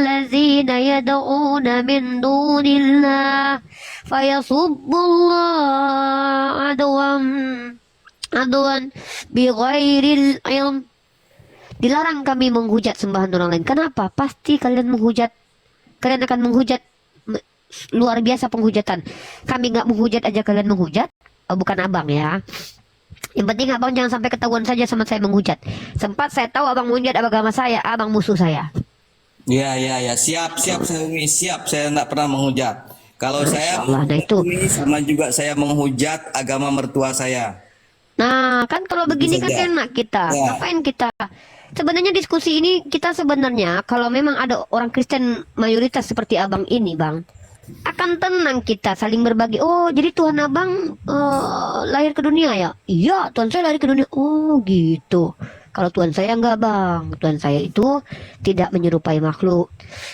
ladzina yad'una min dunillah fayasubbullaha adwan bighairil ilm. Dilarang kami menghujat sembahan orang lain. Kenapa? Pasti kalian akan menghujat luar biasa penghujatan. Kami nggak menghujat aja kalian menghujat. Oh, bukan abang ya. Yang penting abang jangan sampai ketahuan saja sama saya menghujat. Sempat saya tahu abang menghujat agama saya, abang musuh saya.
Ya, siap saya Umi, siap. Saya enggak pernah menghujat. Kalau saya
Allah, nah itu.
Umi, sama juga saya menghujat agama mertua saya.
Nah, kan kalau begini kan
saja.
enak kita.
Ya.
Ngapain kita? Sebenarnya diskusi ini kita sebenarnya kalau memang ada orang Kristen mayoritas seperti abang ini, Bang, akan tenang kita saling berbagi. Oh, jadi Tuhan abang lahir ke dunia ya? Iya, Tuhan saya lahir ke dunia. Oh, gitu. Kalau Tuhan saya enggak, Bang. Tuhan saya itu tidak menyerupai makhluk.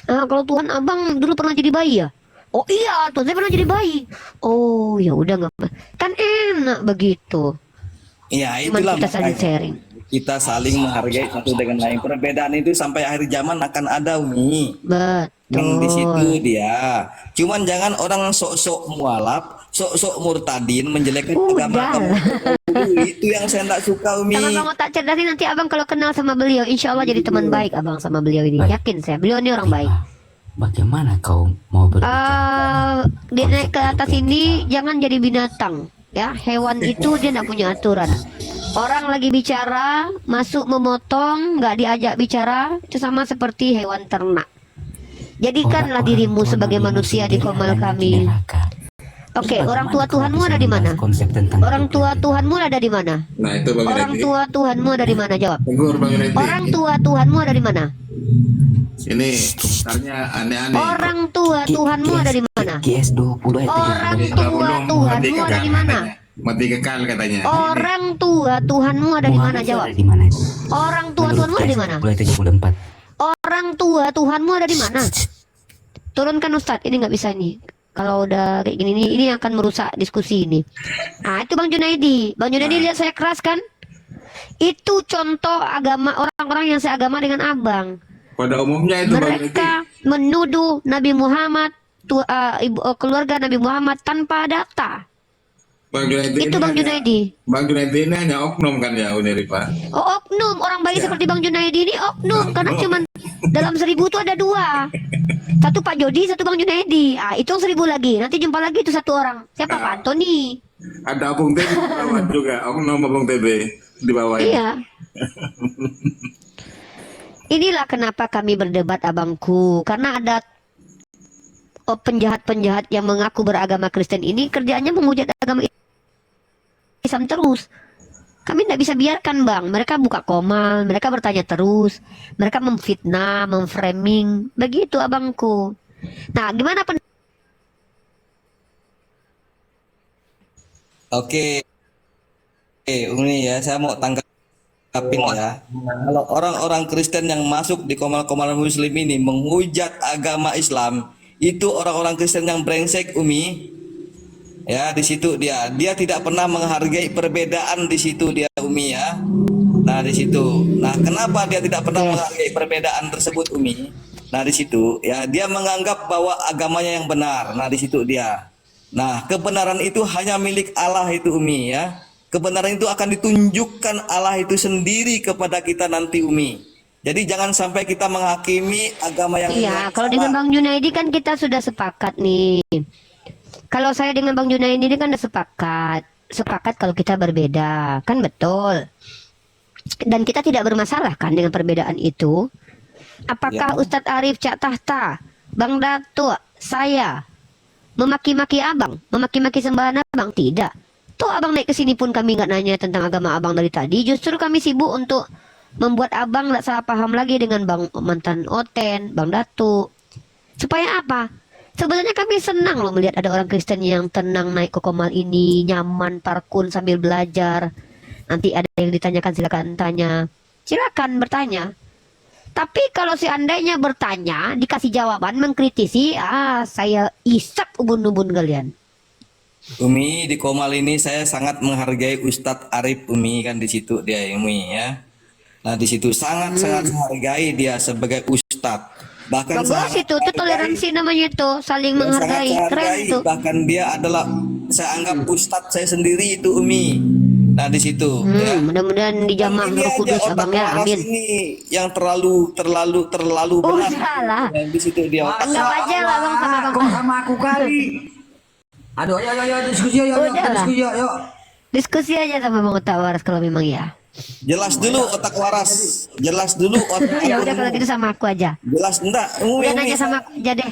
Nah, kalau Tuhan abang dulu pernah jadi bayi ya? Oh iya, Tuhan saya pernah jadi bayi. Oh, ya udah nggak apa. Kan enak begitu.
Ya,
Cuman
itulah
kita saling
makanya.
sharing.
Kita saling menghargai satu dengan lain. Perbedaan itu sampai akhir zaman akan ada, Umi. Yang di situ
Betul.
dia. Cuman jangan orang sok-sok mualaf, sok-sok murtadin menjelekkan agama kamu. Itu yang saya tidak suka, Umi.
Sama Bang Otak cerdas ini nanti abang kalau kenal sama beliau, insya Allah jadi teman baik abang sama beliau ini.
Baik.
Yakin saya, beliau ini orang baik.
Bagaimana kau mau berbicara?
Dia naik ke atas ini jangan jadi binatang. Ya, hewan itu dia tidak punya aturan. Orang lagi bicara, masuk memotong, nggak diajak bicara, itu sama seperti hewan ternak. Jadikanlah dirimu sebagai manusia di komal kami. Oke, orang tua Tuhanmu ada di mana? Orang tua Tuhanmu ada di mana?
Nah itu Bang
Orang
Yunedi.
tua Tuhanmu ada di mana? Jawab.
Tegur Bang Yunedi.
Orang tua Tuhanmu ada di mana?
Ini komentarnya aneh-aneh.
Orang tua Tuhanmu ada di mana?
GS20 ayat
Orang
13.
tua Tuhanmu ada di mana?
Mati kekal katanya.
Orang tua Tuhanmu ada di mana? Jawab.
Ada di mana?
Orang tua Tuhanmu ada di mana?
Mulai 74.
Orang tua Tuhanmu ada di mana? Turunkan Ustadz, ini nggak bisa ini. Kalau udah kayak gini ini akan merusak diskusi ini. Ah, itu Bang Junaidi. Bang Junaidi lihat saya keras kan? Itu contoh agama orang-orang yang seagama dengan abang.
Pada umumnya itu Bang Yunedi.
Mereka menuduh Nabi Muhammad, keluarga Nabi Muhammad tanpa data.
Bang Junaidi
Itu
ini
Bang
hanya-
Junaidi.
Bang Junaidi ini hanya oknum kan ya Uniri Pak?
Oh, oknum. Orang baik seperti Bang Junaidi ini oknum. Karena cuman dalam 1000 itu ada 2. Satu Pak Jody, satu Bang Junaidi. Ah, itu 1000 lagi. Nanti jumpa lagi itu satu orang. Siapa Pak Antoni?
Ada Abang TB di bawah juga, oknum Abang TB di bawah ini.
Iya. Inilah kenapa kami berdebat abangku. Karena ada penjahat-penjahat yang mengaku beragama Kristen ini kerjaannya menghujat agama Islam terus. Kami tidak bisa biarkan Bang. Mereka buka komal, mereka bertanya terus, mereka memfitnah, memframing. Begitu abangku. Nah, gimana
Oke. Umi ya, saya mau tanggapin ya. Kalau orang-orang Kristen yang masuk di komal-komal Muslim ini menghujat agama Islam, itu orang-orang Kristen yang brengsek, Umi. Ya, di situ dia tidak pernah menghargai perbedaan di situ dia, Umi ya. Nah, di situ. Nah, kenapa dia tidak pernah menghargai perbedaan tersebut, Umi? Nah, di situ ya, dia menganggap bahwa agamanya yang benar. Nah, di situ dia. Nah, kebenaran itu hanya milik Allah itu, Umi ya. Kebenaran itu akan ditunjukkan Allah itu sendiri kepada kita nanti, Umi. Jadi jangan sampai kita menghakimi agama yang
Iya, kalau
salah.
dengan Bang Junaidi kan kita sudah sepakat nih. Kalau saya dengan Bang Junaidi ini kan udah sepakat kalau kita berbeda, kan betul. Dan kita tidak bermasalah kan dengan perbedaan itu. Apakah Ustadz Arif Cak Tahta, Bang Datuk, saya memaki-maki abang, memaki-maki sembahan abang? Tidak. Tuh abang naik ke sini pun kami nggak nanya tentang agama abang dari tadi. Justru kami sibuk untuk membuat abang nggak salah paham lagi dengan Bang mantan Oten, Bang Datuk. Supaya apa? Sebenarnya kami senang loh melihat ada orang Kristen yang tenang naik ke komal ini, nyaman parkun sambil belajar. Nanti ada yang ditanyakan silakan tanya. Silakan bertanya. Tapi kalau seandainya bertanya, dikasih jawaban, mengkritisi, saya isap ubun-ubun kalian.
Umi di Komal ini saya sangat menghargai Ustadz Arif Umi kan di situ dia Umi ya. Nah di situ sangat menghargai dia sebagai Ustadz. Bahkan
Bagus itu toleransi namanya itu, saling
dan
menghargai,
sangat
keren
menghargai.
itu.
Bahkan dia adalah saya anggap Ustadz saya sendiri itu Umi. Nah di situ ya.
Mudah-mudahan dijamah
Ini
Roh
aja
Kudus
otak
abang ya,
waras
amin.
ini yang terlalu benar.
Salah.
Dan di situ dia otak.
Anggap aja lah bang sama bang.
Kok sama aku kali. Aduh, ayo diskusi ayo,
Udah lah.
diskusi ayo.
Diskusi aja sama bang Otak Waras kalau memang ya.
Jelas dulu otak waras. Jelas dulu otak.
Ya udah kalau gitu sama aku aja.
Jelas enggak?
Udah nanya sama aku aja deh.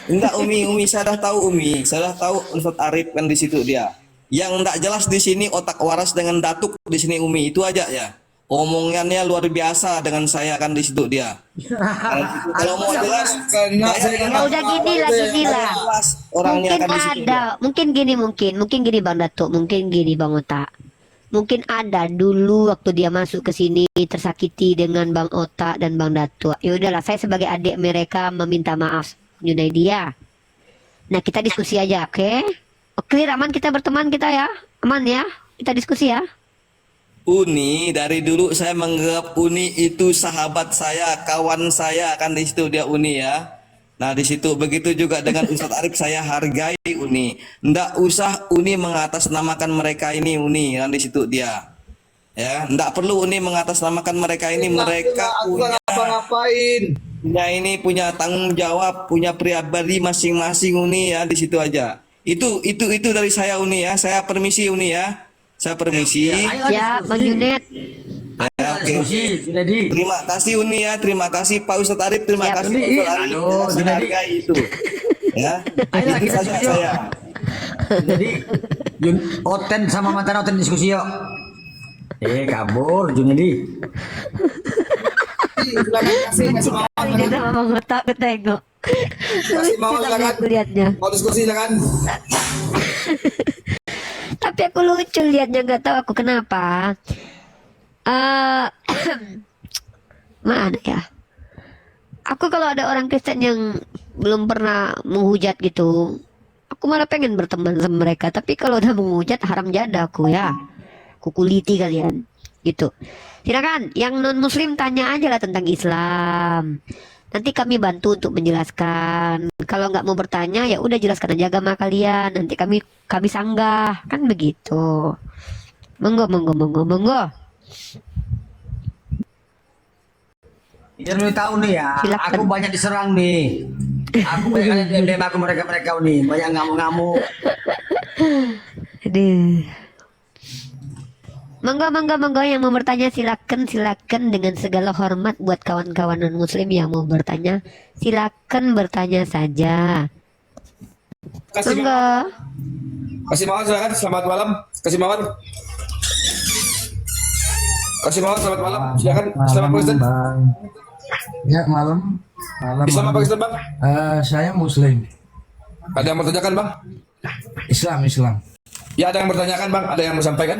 Enggak Umi saya dah tahu Umi. Saya dah tahu Ustadz Arif kan di situ dia. Yang enggak jelas di sini otak waras dengan datuk di sini Umi. Itu aja ya. Omongannya luar biasa dengan saya kan di situ dia. Kalau mau jelas
Ya udah gini lah.
jelas orangnya
Mungkin
kan di situ.
ada, mungkin gini bang Datuk, mungkin gini bang Otak. Mungkin ada dulu waktu dia masuk ke sini tersakiti dengan bang Otak dan bang Datuk. Ya udahlah, saya sebagai adik mereka meminta maaf Junaidia. Nah kita diskusi aja, oke? Clear, aman kita berteman kita ya, aman ya? Kita diskusi ya.
Uni dari dulu saya menganggap Uni itu sahabat saya, kawan saya kan di situ dia Uni ya. Nah di situ begitu juga dengan Ustadz Arif saya hargai Uni. Ndak usah Uni mengatasnamakan mereka ini Uni kan di situ dia. Ya, ndak perlu Uni mengatasnamakan mereka ini. Mereka punya tanggung jawab, punya pribadi masing-masing Uni ya di situ aja. Itu dari saya Uni ya. Saya permisi Uni ya. Saya permisi.
Ya, Bang Junet.
Ya, oke.
Diskusi, Junedi.
Terima kasih Uni ya, terima kasih Pak Ustadz Arif, terima
Siap.
kasih Pak Ustadz Arif.
Aduh,
Saya
Junedi.
hargai itu. Ya,
Ayo
itu
kita
saja
diskusi, yuk.
saya.
Jadi Oten sama mantan Oten diskusi yuk. Kabur Junedi.
Kasih mau
Ini sama Bang Otak ketengok.
mau silakan.
Aku lihatnya.
Mau diskusi silakan.
Tapi aku lucu liatnya, nggak tahu aku kenapa. Mana ya? Aku kalau ada orang Kristen yang belum pernah menghujat gitu, aku malah pengen berteman sama mereka. Tapi kalau udah menghujat, haram jada aku ya. Kukuliti kalian gitu. Silakan yang non muslim tanya aja lah tentang Islam. Nanti kami bantu untuk menjelaskan. Kalau nggak mau bertanya ya udah jelaskan aja agama kalian. Nanti kami sanggah, kan begitu. Monggo.
Biar lu tahu nih ya,
Silakan.
aku banyak diserang nih. Aku banyak kali DM aku mereka nih, banyak ngamuk-ngamuk.
Aduh. Monggo yang mau bertanya silakan dengan segala hormat buat kawan-kawan non muslim yang mau bertanya, silakan bertanya saja.
Kasih
Monggo.
Mawar silakan. Selamat malam. Kasih Mawar. Selamat malam. Silakan. Selamat Kristen.
Bang. Ya malam.
Islam apa Kristen Bang?
Saya Muslim.
Ada yang mau tanyakan Bang?
Islam.
Ya ada yang bertanyakan Bang. Ada yang mau sampaikan?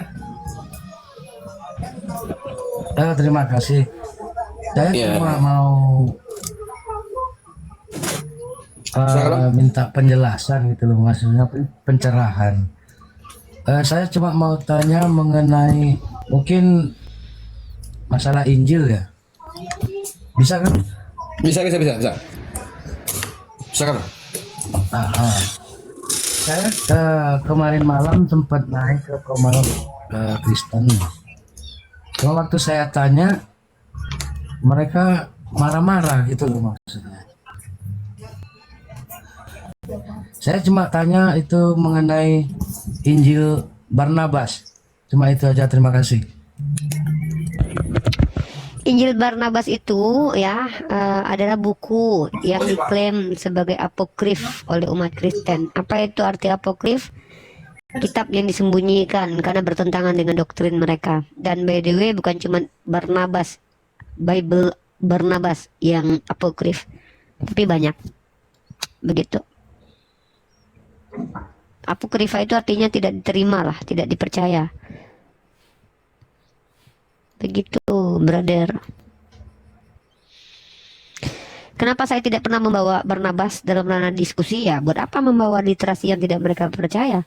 Terima kasih. Saya
Iya.
cuma mau
Silakan.
minta penjelasan gitu loh, maksudnya pencerahan. Saya cuma mau tanya mengenai mungkin masalah Injil ya. Bisa kan?
Bisa. Silakan.
Saya kemarin malam sempat naik ke Komal Kristen. Kalau waktu saya tanya, mereka marah-marah gitu loh maksudnya. Saya cuma tanya itu mengenai Injil Barnabas. Cuma itu aja, terima kasih.
Injil Barnabas itu ya adalah buku yang diklaim sebagai apokrif oleh umat Kristen. Apa itu arti apokrif? Kitab yang disembunyikan karena bertentangan dengan doktrin mereka. Dan by the way bukan cuma Barnabas, Bible Barnabas yang apokrif, tapi banyak. Begitu. Apokrifa itu artinya tidak diterima lah, tidak dipercaya. Begitu, brother. Kenapa saya tidak pernah membawa Barnabas dalam ranah diskusi? Ya, buat apa membawa literasi yang tidak mereka percaya?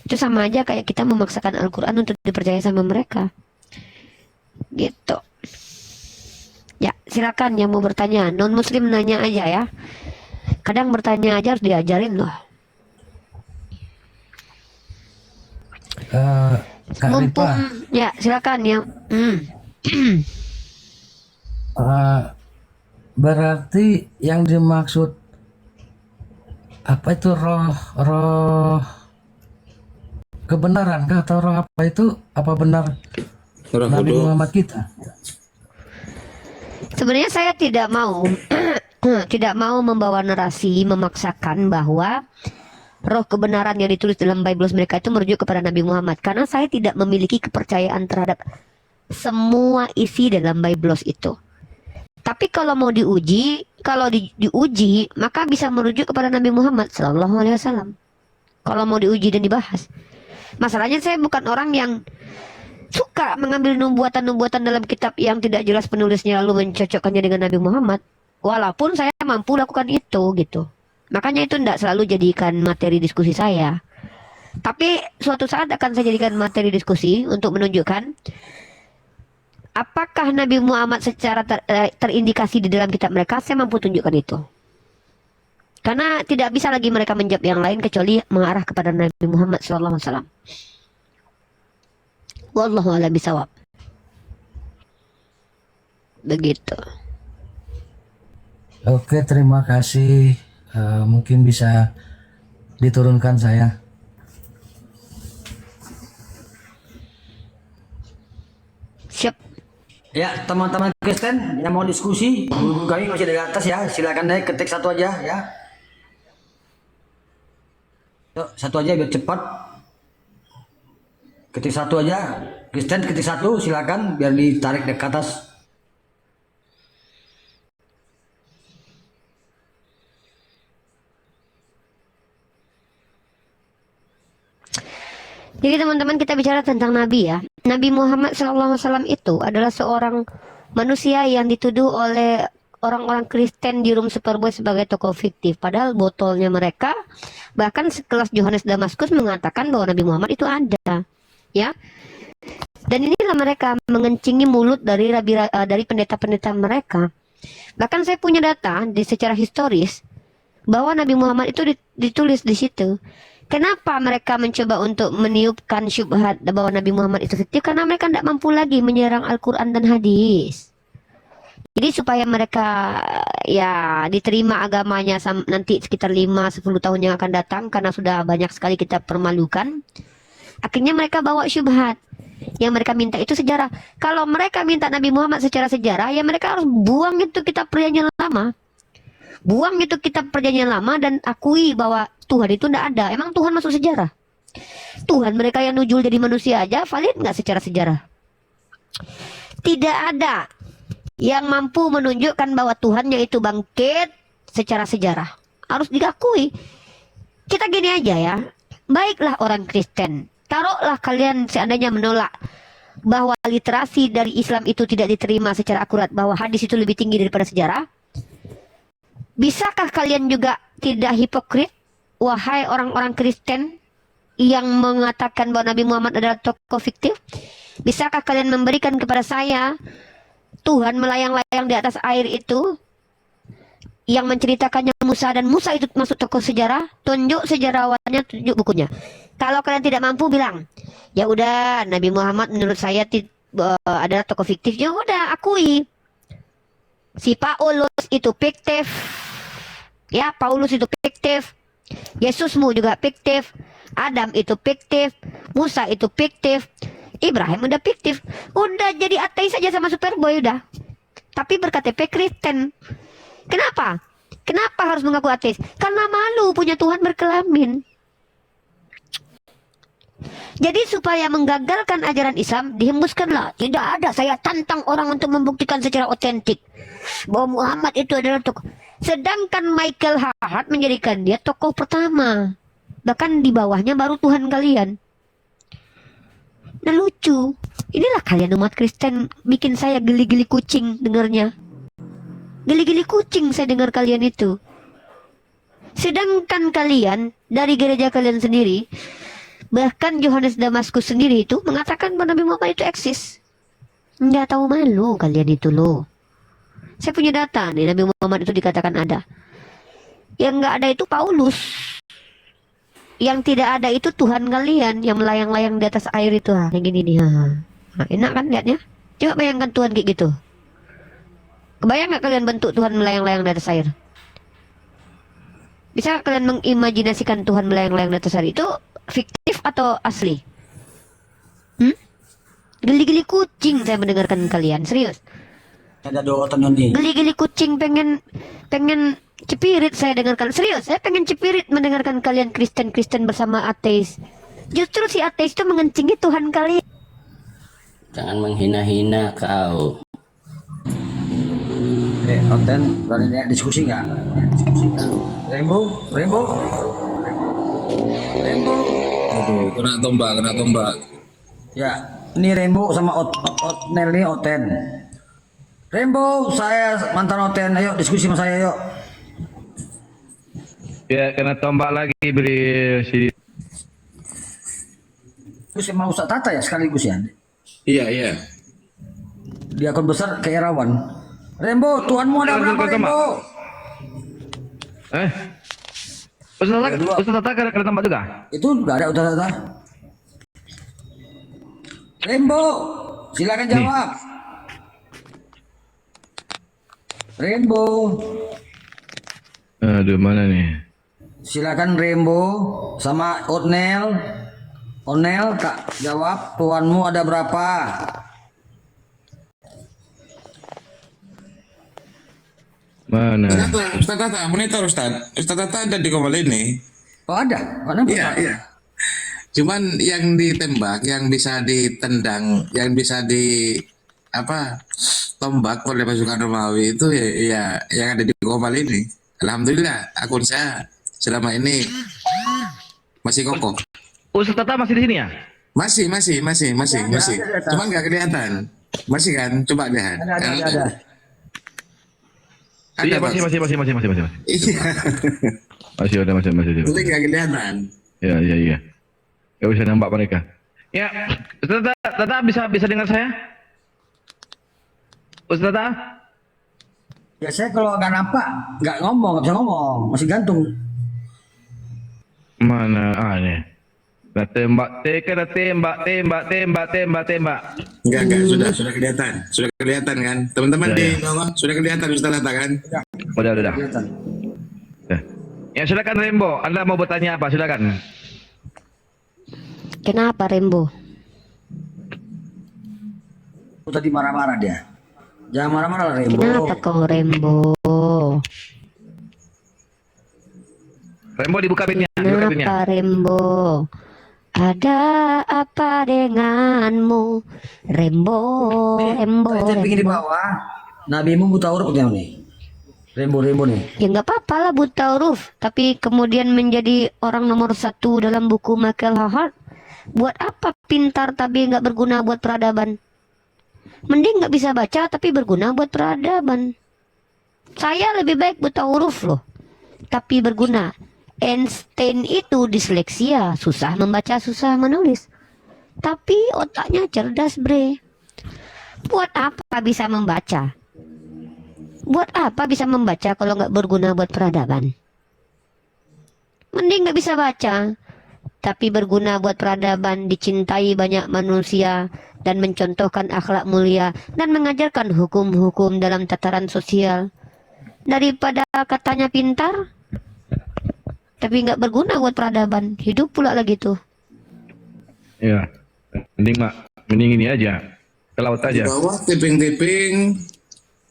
Itu sama aja kayak kita memaksakan Al-Quran untuk dipercaya sama mereka. Gitu. Ya, silakan yang mau bertanya. Non-muslim nanya aja ya. Kadang bertanya aja harus diajarin loh.
Kak
Mumpung,
Ripa,
ya silakan yang.
berarti yang dimaksud apa itu roh kebenaran kah atau roh apa itu, apa benar
Roh
Nabi
Kudus.
Muhammad kita?
Sebenarnya saya tidak mau tidak mau membawa narasi memaksakan bahwa roh kebenaran yang ditulis dalam Bible mereka itu merujuk kepada Nabi Muhammad, karena saya tidak memiliki kepercayaan terhadap semua isi dalam Bible itu. Tapi kalau mau diuji, kalau diuji maka bisa merujuk kepada Nabi Muhammad SAW. Kalau mau diuji dan dibahas. Masalahnya saya bukan orang yang suka mengambil nubuatan-nubuatan dalam kitab yang tidak jelas penulisnya lalu mencocokkannya dengan Nabi Muhammad. Walaupun saya mampu lakukan itu gitu. Makanya itu tidak selalu jadikan materi diskusi saya. Tapi suatu saat akan saya jadikan materi diskusi untuk menunjukkan apakah Nabi Muhammad secara terindikasi di dalam kitab mereka. Saya mampu tunjukkan itu. Karena tidak bisa lagi mereka menjawab yang lain kecuali mengarah kepada Nabi Muhammad SAW. Wallahu a'lam bishawab. Begitu.
Oke, terima kasih. Mungkin bisa diturunkan saya.
Siap.
Ya, teman-teman Kristen yang mau diskusi, guru kami masih di atas ya. Silakan naik ketik satu aja ya. Yuk, satu aja biar cepat. Ketik satu aja. Kristen ketik satu, silakan biar ditarik ke atas.
Jadi teman-teman, kita bicara tentang Nabi ya. Nabi Muhammad SAW itu adalah seorang manusia yang dituduh oleh orang-orang Kristen di Room Superboy sebagai tokoh fiktif. Padahal botolnya mereka, bahkan sekelas Yohanes Damaskus mengatakan bahwa Nabi Muhammad itu ada. Ya. Dan inilah mereka mengencingi mulut dari pendeta-pendeta mereka. Bahkan saya punya data secara historis bahwa Nabi Muhammad itu ditulis di situ. Kenapa mereka mencoba untuk meniupkan syubhat bahwa Nabi Muhammad itu fiktif? Karena mereka tidak mampu lagi menyerang Al-Quran dan hadis. Jadi supaya mereka ya diterima agamanya nanti sekitar 5-10 tahun yang akan datang, karena sudah banyak sekali kita permalukan. Akhirnya mereka bawa syubhat. Yang mereka minta itu sejarah. Kalau mereka minta Nabi Muhammad secara sejarah, ya mereka harus buang itu kitab perjanjian lama. Buang itu kitab perjanjian lama dan akui bahwa Tuhan itu tidak ada. Emang Tuhan masuk sejarah? Tuhan mereka yang nujul jadi manusia aja valid nggak secara sejarah? Tidak ada yang mampu menunjukkan bahwa Tuhannya itu bangkit secara sejarah. Harus diakui. Kita gini aja ya. Baiklah orang Kristen. Taruhlah kalian seandainya menolak bahwa literasi dari Islam itu tidak diterima secara akurat, bahwa hadis itu lebih tinggi daripada sejarah. Bisakah kalian juga tidak hipokrit, wahai orang-orang Kristen yang mengatakan bahwa Nabi Muhammad adalah tokoh fiktif? Bisakah kalian memberikan kepada saya Tuhan melayang-layang di atas air itu yang menceritakannya Musa, dan Musa itu masuk tokoh sejarah? Tunjuk sejarawannya, tunjuk bukunya. Kalau kalian tidak mampu, bilang ya udah Nabi Muhammad menurut saya adalah tokoh fiktif. Ya udah, akui. Si Paulus itu fiktif. Ya, Paulus itu fiktif. Yesusmu juga fiktif. Adam itu fiktif. Musa itu fiktif. Ibrahim udah fiktif. Udah jadi ateis saja sama Superboy udah. Tapi berKTP Kristen. Kenapa? Kenapa harus mengaku ateis? Karena malu punya Tuhan berkelamin. Jadi supaya menggagalkan ajaran Islam, dihembuskanlah. Tidak ada, saya tantang orang untuk membuktikan secara otentik bahwa Muhammad itu adalah tokoh. Sedangkan Michael Hart menjadikan dia tokoh pertama. Bahkan di bawahnya baru Tuhan kalian. Nah lucu. Inilah kalian umat Kristen bikin saya geli-geli kucing dengarnya. Geli-geli kucing saya dengar kalian itu. Sedangkan kalian dari gereja kalian sendiri, bahkan Yohanes Damaskus sendiri itu mengatakan bahwa Nabi Muhammad itu eksis. Nggak tahu malu kalian itu loh. Saya punya data nih, Nabi Muhammad itu dikatakan ada. Yang nggak ada itu Paulus. Yang tidak ada itu Tuhan kalian yang melayang-layang di atas air itu. Yang gini nih. Nah, enak kan lihatnya? Coba bayangkan Tuhan kayak gitu. Kebayang nggak kalian bentuk Tuhan melayang-layang di atas air? Bisa kalian mengimajinasikan Tuhan melayang-layang di atas air? Itu fiktif atau asli? Geli-geli kucing saya mendengarkan kalian, serius.
Ada dua tonton nih.
Geli-geli kucing pengen cepirit saya dengarkan, serius. Saya pengen cepirit mendengarkan kalian Kristen bersama ateis. Justru si ateis itu mengencingi Tuhan kalian.
Jangan menghina-hina kau.
Konten berani diskusi nggak? Rainbow.
Aduh, kena tombak.
Ya, ini Rainbow sama Otnel nih Oten. Rainbow, saya mantan Oten. Ayo diskusi sama saya, yuk.
Ya, kena tombak lagi beri si.
Terus sama Ustaz Tata ya sekaligus ya.
Iya.
Di akun besar kayak Rawan. Rainbow, Tuhanmu ada berapa Rainbow?
Ustaz Tata kena tombak juga?
Itu nggak ada Ustaz Tata. Rainbow, silakan jawab. Rainbow.
Aduh, mana nih?
Silakan Rainbow sama Otnel. Onel, Kak, jawab. Tuanmu ada berapa?
Mana?
Ustaz Tata, monitor Ustaz. Ustaz Tata ada di Komal ini.
Oh ada. Mana
Iya. Cuman yang ditembak, yang bisa ditendang, yang bisa tombak oleh pasukan Romawi itu ya yang ada di Komal ini. Alhamdulillah, akun saya selama ini masih kokoh.
Ustaz Tata masih di sini ya?
Masih. Cuman nggak kelihatan. Masih kan? Coba lihat.
Ada.
Iya,
Bang.
masih.
Iya.
Masih ada.
Tapi nggak kelihatan.
Iya. Ya bisa nampak mereka. Ya, Ustaz Tata bisa dengar saya? Ustaz Tata?
Ya saya kalau nggak nampak, nggak bisa ngomong, masih gantung.
Mana? Nih. Dah tembak.
Enggak, sudah kelihatan. Sudah kelihatan kan? Teman-teman
Ya,
di
ya.
bawah sudah kelihatan Ustaz Tata kan?
Udah.
Kelihatan.
Ya, silakan Rembo. Anda mau bertanya apa? Silakan.
Kenapa Rembo?
Tadi marah-marah dia. Jangan marah-marah lah Rainbow.
Kenapa kau Rembo?
Rembo dibuka pinnya.
Kenapa Rembo? Ada apa denganmu? Rembo.
Itu yang di bawah. Nabimu buta huruf nih. Rainbow nih.
Ya nggak apa-apa lah buta huruf, tapi kemudian menjadi orang nomor 1 dalam buku Michael Hart. Buat apa pintar tapi nggak berguna buat peradaban? Mending nggak bisa baca tapi berguna buat peradaban. Saya lebih baik buta huruf loh, tapi berguna. Einstein itu disleksia, susah membaca, susah menulis. Tapi otaknya cerdas bre. Buat apa bisa membaca? Buat apa bisa membaca kalau nggak berguna buat peradaban? Mending nggak bisa baca, tapi berguna buat peradaban, dicintai banyak manusia, dan mencontohkan akhlak mulia, dan mengajarkan hukum-hukum dalam tataran sosial. Daripada katanya pintar, tapi nggak berguna buat peradaban, hidup pula lagi tuh.
Iya. Mending ini aja. Ke laut
Di
aja.
bawah tipping,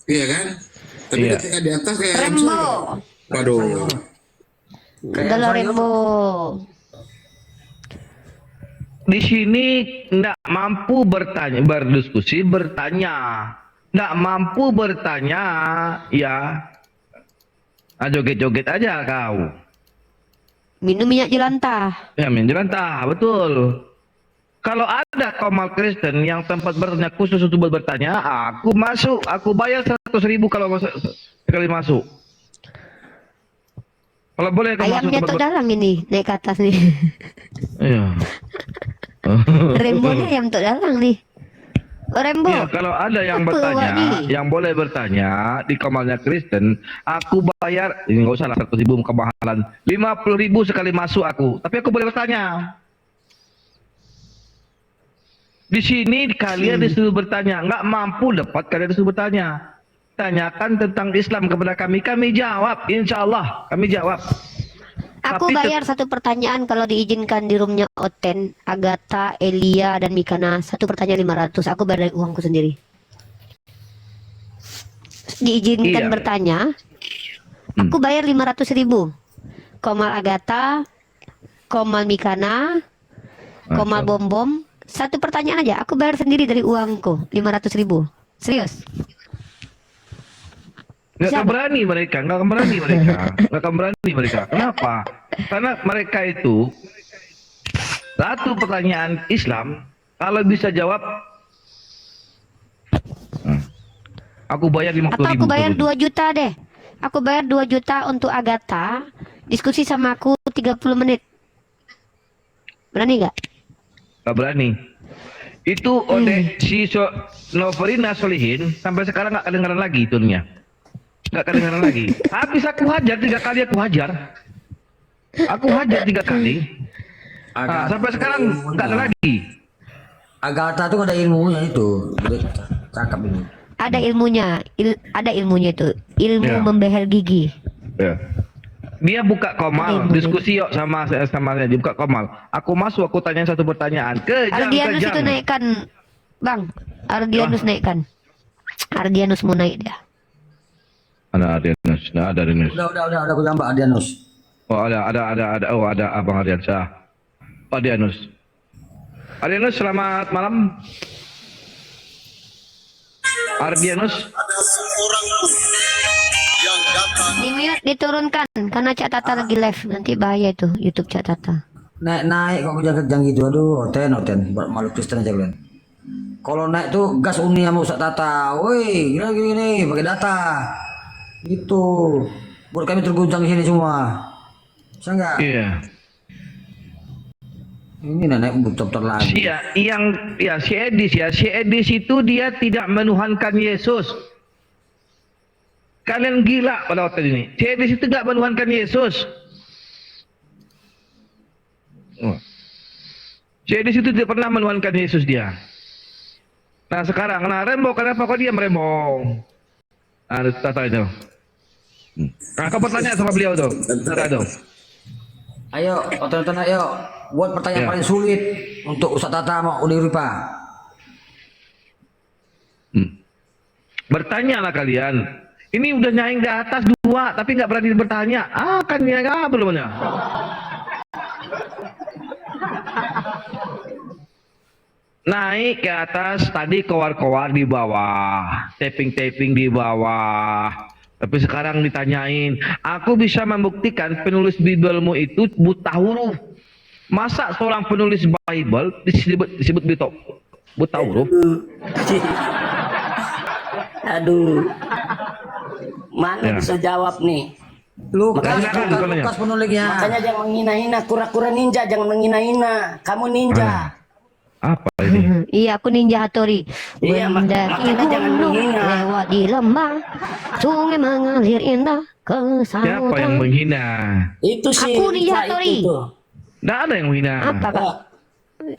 iya kan? Tapi
Iya.
ketika di atas kayak
Rembo,
waduh.
adalah Rembo.
Di sini nggak mampu berdiskusi, bertanya. Nggak mampu bertanya, ya. Joget-joget aja kau.
Minum minyak jelantah.
Ya, menjelantah, betul. Kalau ada Komal Kristen yang tempat bertanya khusus untuk bertanya, aku masuk, aku bayar 100.000 kalau sekali masuk. Kalau boleh kau masuk
Ayamnya
tempat
tuh dalang ini naik ke atas nih.
Iya.
Rembonya ayam tuh dalang nih. Oh, Rembo.
Iya, kalau ada yang
Apa
bertanya,
awak ni?
yang boleh bertanya di kamarnya Kristen, aku bayar, ini nggak usah lah 100.000 kemahalan, 50.000 sekali masuk aku, tapi aku boleh bertanya. Di sini kalian disuruh bertanya, nggak mampu dapat kalian disuruh bertanya. Tanyakan tentang Islam kepada kami, kami jawab, insya Allah kami jawab.
Aku
Tapi
bayar satu pertanyaan kalau diizinkan di roomnya Oten, Agatha, Elia, dan Mikana. Satu pertanyaan 500. Aku bayar dari uangku sendiri. Diizinkan
Iya.
bertanya, aku bayar 500.000. Komal Agatha, Komal Mikana, Komal Bom Bom. Satu pertanyaan aja. Aku bayar sendiri dari uangku 500.000. Serius.
Nggak akan
Siapa?
berani mereka, nggak akan berani mereka, nggak akan berani mereka. Kenapa? Karena mereka itu satu pertanyaan Islam, kalau bisa jawab, aku bayar 50.000.
Atau aku bayar 2 juta deh. Aku bayar 2 juta untuk Agatha. Diskusi sama aku 30 menit. Berani nggak?
Nggak berani. Itu oleh si Noverina Solihin sampai sekarang nggak kedengaran lagi turunnya. Nggak kedengaran lagi. Habis aku hajar 3 kali, aku hajar. Aku hajar 3 kali. Nah, sampai sekarang nggak ada lagi.
Agatha tuh ada ilmunya itu. Cakap ini.
Ada ilmunya, ada ilmunya itu. Ilmu
Ya.
membehel gigi.
Ya. Dia buka komal, diskusi yuk sama dia buka komal. Aku masuk, aku tanya satu pertanyaan.
Ardianus itu
Kejam.
naikkan, Bang. Ardianus naikkan. Ardianus mau naik dia.
Ada Ardianus, nah, ada Ardianus.
Udah aku jambak Adianus.
Oh ada Abang Ardiansyah. Ardianus. Ardianus selamat malam. Ardianus.
Di mute diturunkan karena Cak Tata lagi live. Nanti bahaya itu YouTube Cak Tata.
Naik kok kejang-kejang gitu. Aduh, Oten buat malu Kristen aja kalian. Kalau naik tuh gas uni sama Ustaz Tata. Woi, gini pakai data. Gitu. Buat kami terguncang di sini semua. Bisa enggak?
Iya.
Ini nenek betul-betul lagi.
Iya, si Edis itu dia tidak menuhankan Yesus. Kalian gila pada waktu ini. Si Edis itu tidak menuhankan Yesus. Oh. Si Edis itu tidak pernah menuhankan Yesus dia. Nah sekarang, Rembo kenapa kok dia merembong? Nah, Tata itu. Nah, kau bertanya sama beliau tuh. Tata tuh.
Ayo, Oten ayo. Buat pertanyaan
Ya.
paling sulit untuk Ustaz Tata sama Uni Ripa.
Bertanyalah kalian. Ini udah nyaing di atas 2, tapi nggak berani bertanya. Kan nyaing apa belumnya? Naik ke atas, tadi kowar-kowar di bawah, taping-taping di bawah. Tapi sekarang ditanyain, aku bisa membuktikan penulis Biblemu itu buta huruf. Masa seorang penulis Bible disebut buta huruf?
Aduh. Mana
Ya.
bisa jawab nih?
Lukas penulisnya.
Makanya jangan menghina-hina, kura-kura ninja jangan menghina-hina. Kamu ninja.
Apa ini?
Iya, aku ninja Hattori.
Iya,
Mendaki
makanya jangan
gunung,
menghina.
lewat di lembah, sungai mengalir indah ke
Siapa yang
samudra.
menghina?
Itu sih.
Aku ninja Hattori.
Nggak ada yang menghina.
Apa kak?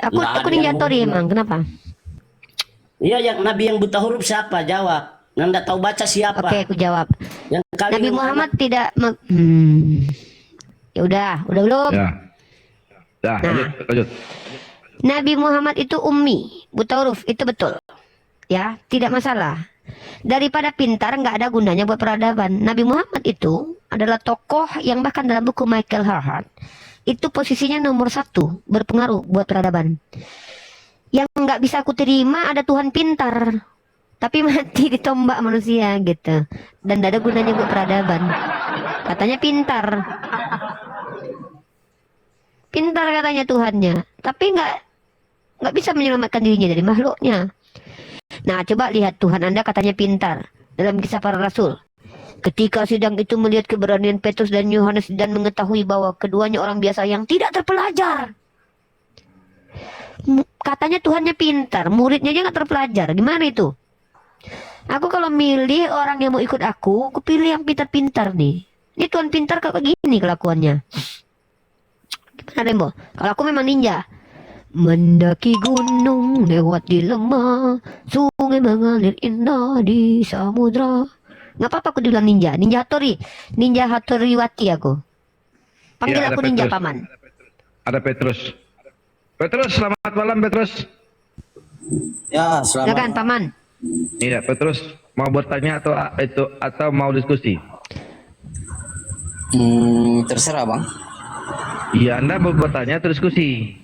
Aku
Nggak ada
ninja
yang
Hattori
menghina.
emang. Kenapa?
Iya, yang Nabi yang buta huruf siapa? Jawab. Nanda tahu baca siapa?
Oke, aku jawab.
Yang kali
Nabi
yang
Muhammad
mana?
tidak. Ya udah belum.
Ya. Dah, lanjut.
Nabi Muhammad itu ummi, buta huruf, itu betul. Ya, tidak masalah. Daripada pintar nggak ada gunanya buat peradaban. Nabi Muhammad itu adalah tokoh yang bahkan dalam buku Michael Hart itu posisinya nomor 1 berpengaruh buat peradaban. Yang nggak bisa aku terima ada Tuhan pintar, tapi mati ditombak manusia gitu. Dan tidak ada gunanya buat peradaban. Katanya pintar. Pintar katanya Tuhannya, tapi nggak bisa menyelamatkan dirinya dari makhluknya. Nah, coba lihat Tuhan Anda katanya pintar. dalam kisah para rasul. Ketika sidang itu melihat keberanian Petrus dan Yohanes dan mengetahui bahwa keduanya orang biasa yang tidak terpelajar. Katanya Tuhannya pintar, muridnya aja nggak terpelajar. Gimana itu? Aku kalau milih orang yang mau ikut aku pilih yang pintar-pintar nih. Ini Tuhan pintar kayak begini kelakuannya. Gimana Rembo? Kalau aku memang ninja. Mendaki gunung, lewat di lemah, sungai mengalir indah di samudra. Nggak apa-apa aku bilang ninja. Ninja Hattori. Ninja Hattoriwati aku. Panggil
Ya, ada
aku ninja
Petrus.
paman.
Ada Petrus. Petrus, selamat malam Petrus.
Ya, selamat.
Silakan paman.
Iya, Petrus mau bertanya atau mau diskusi?
Terserah bang.
Iya, Anda mau bertanya atau diskusi?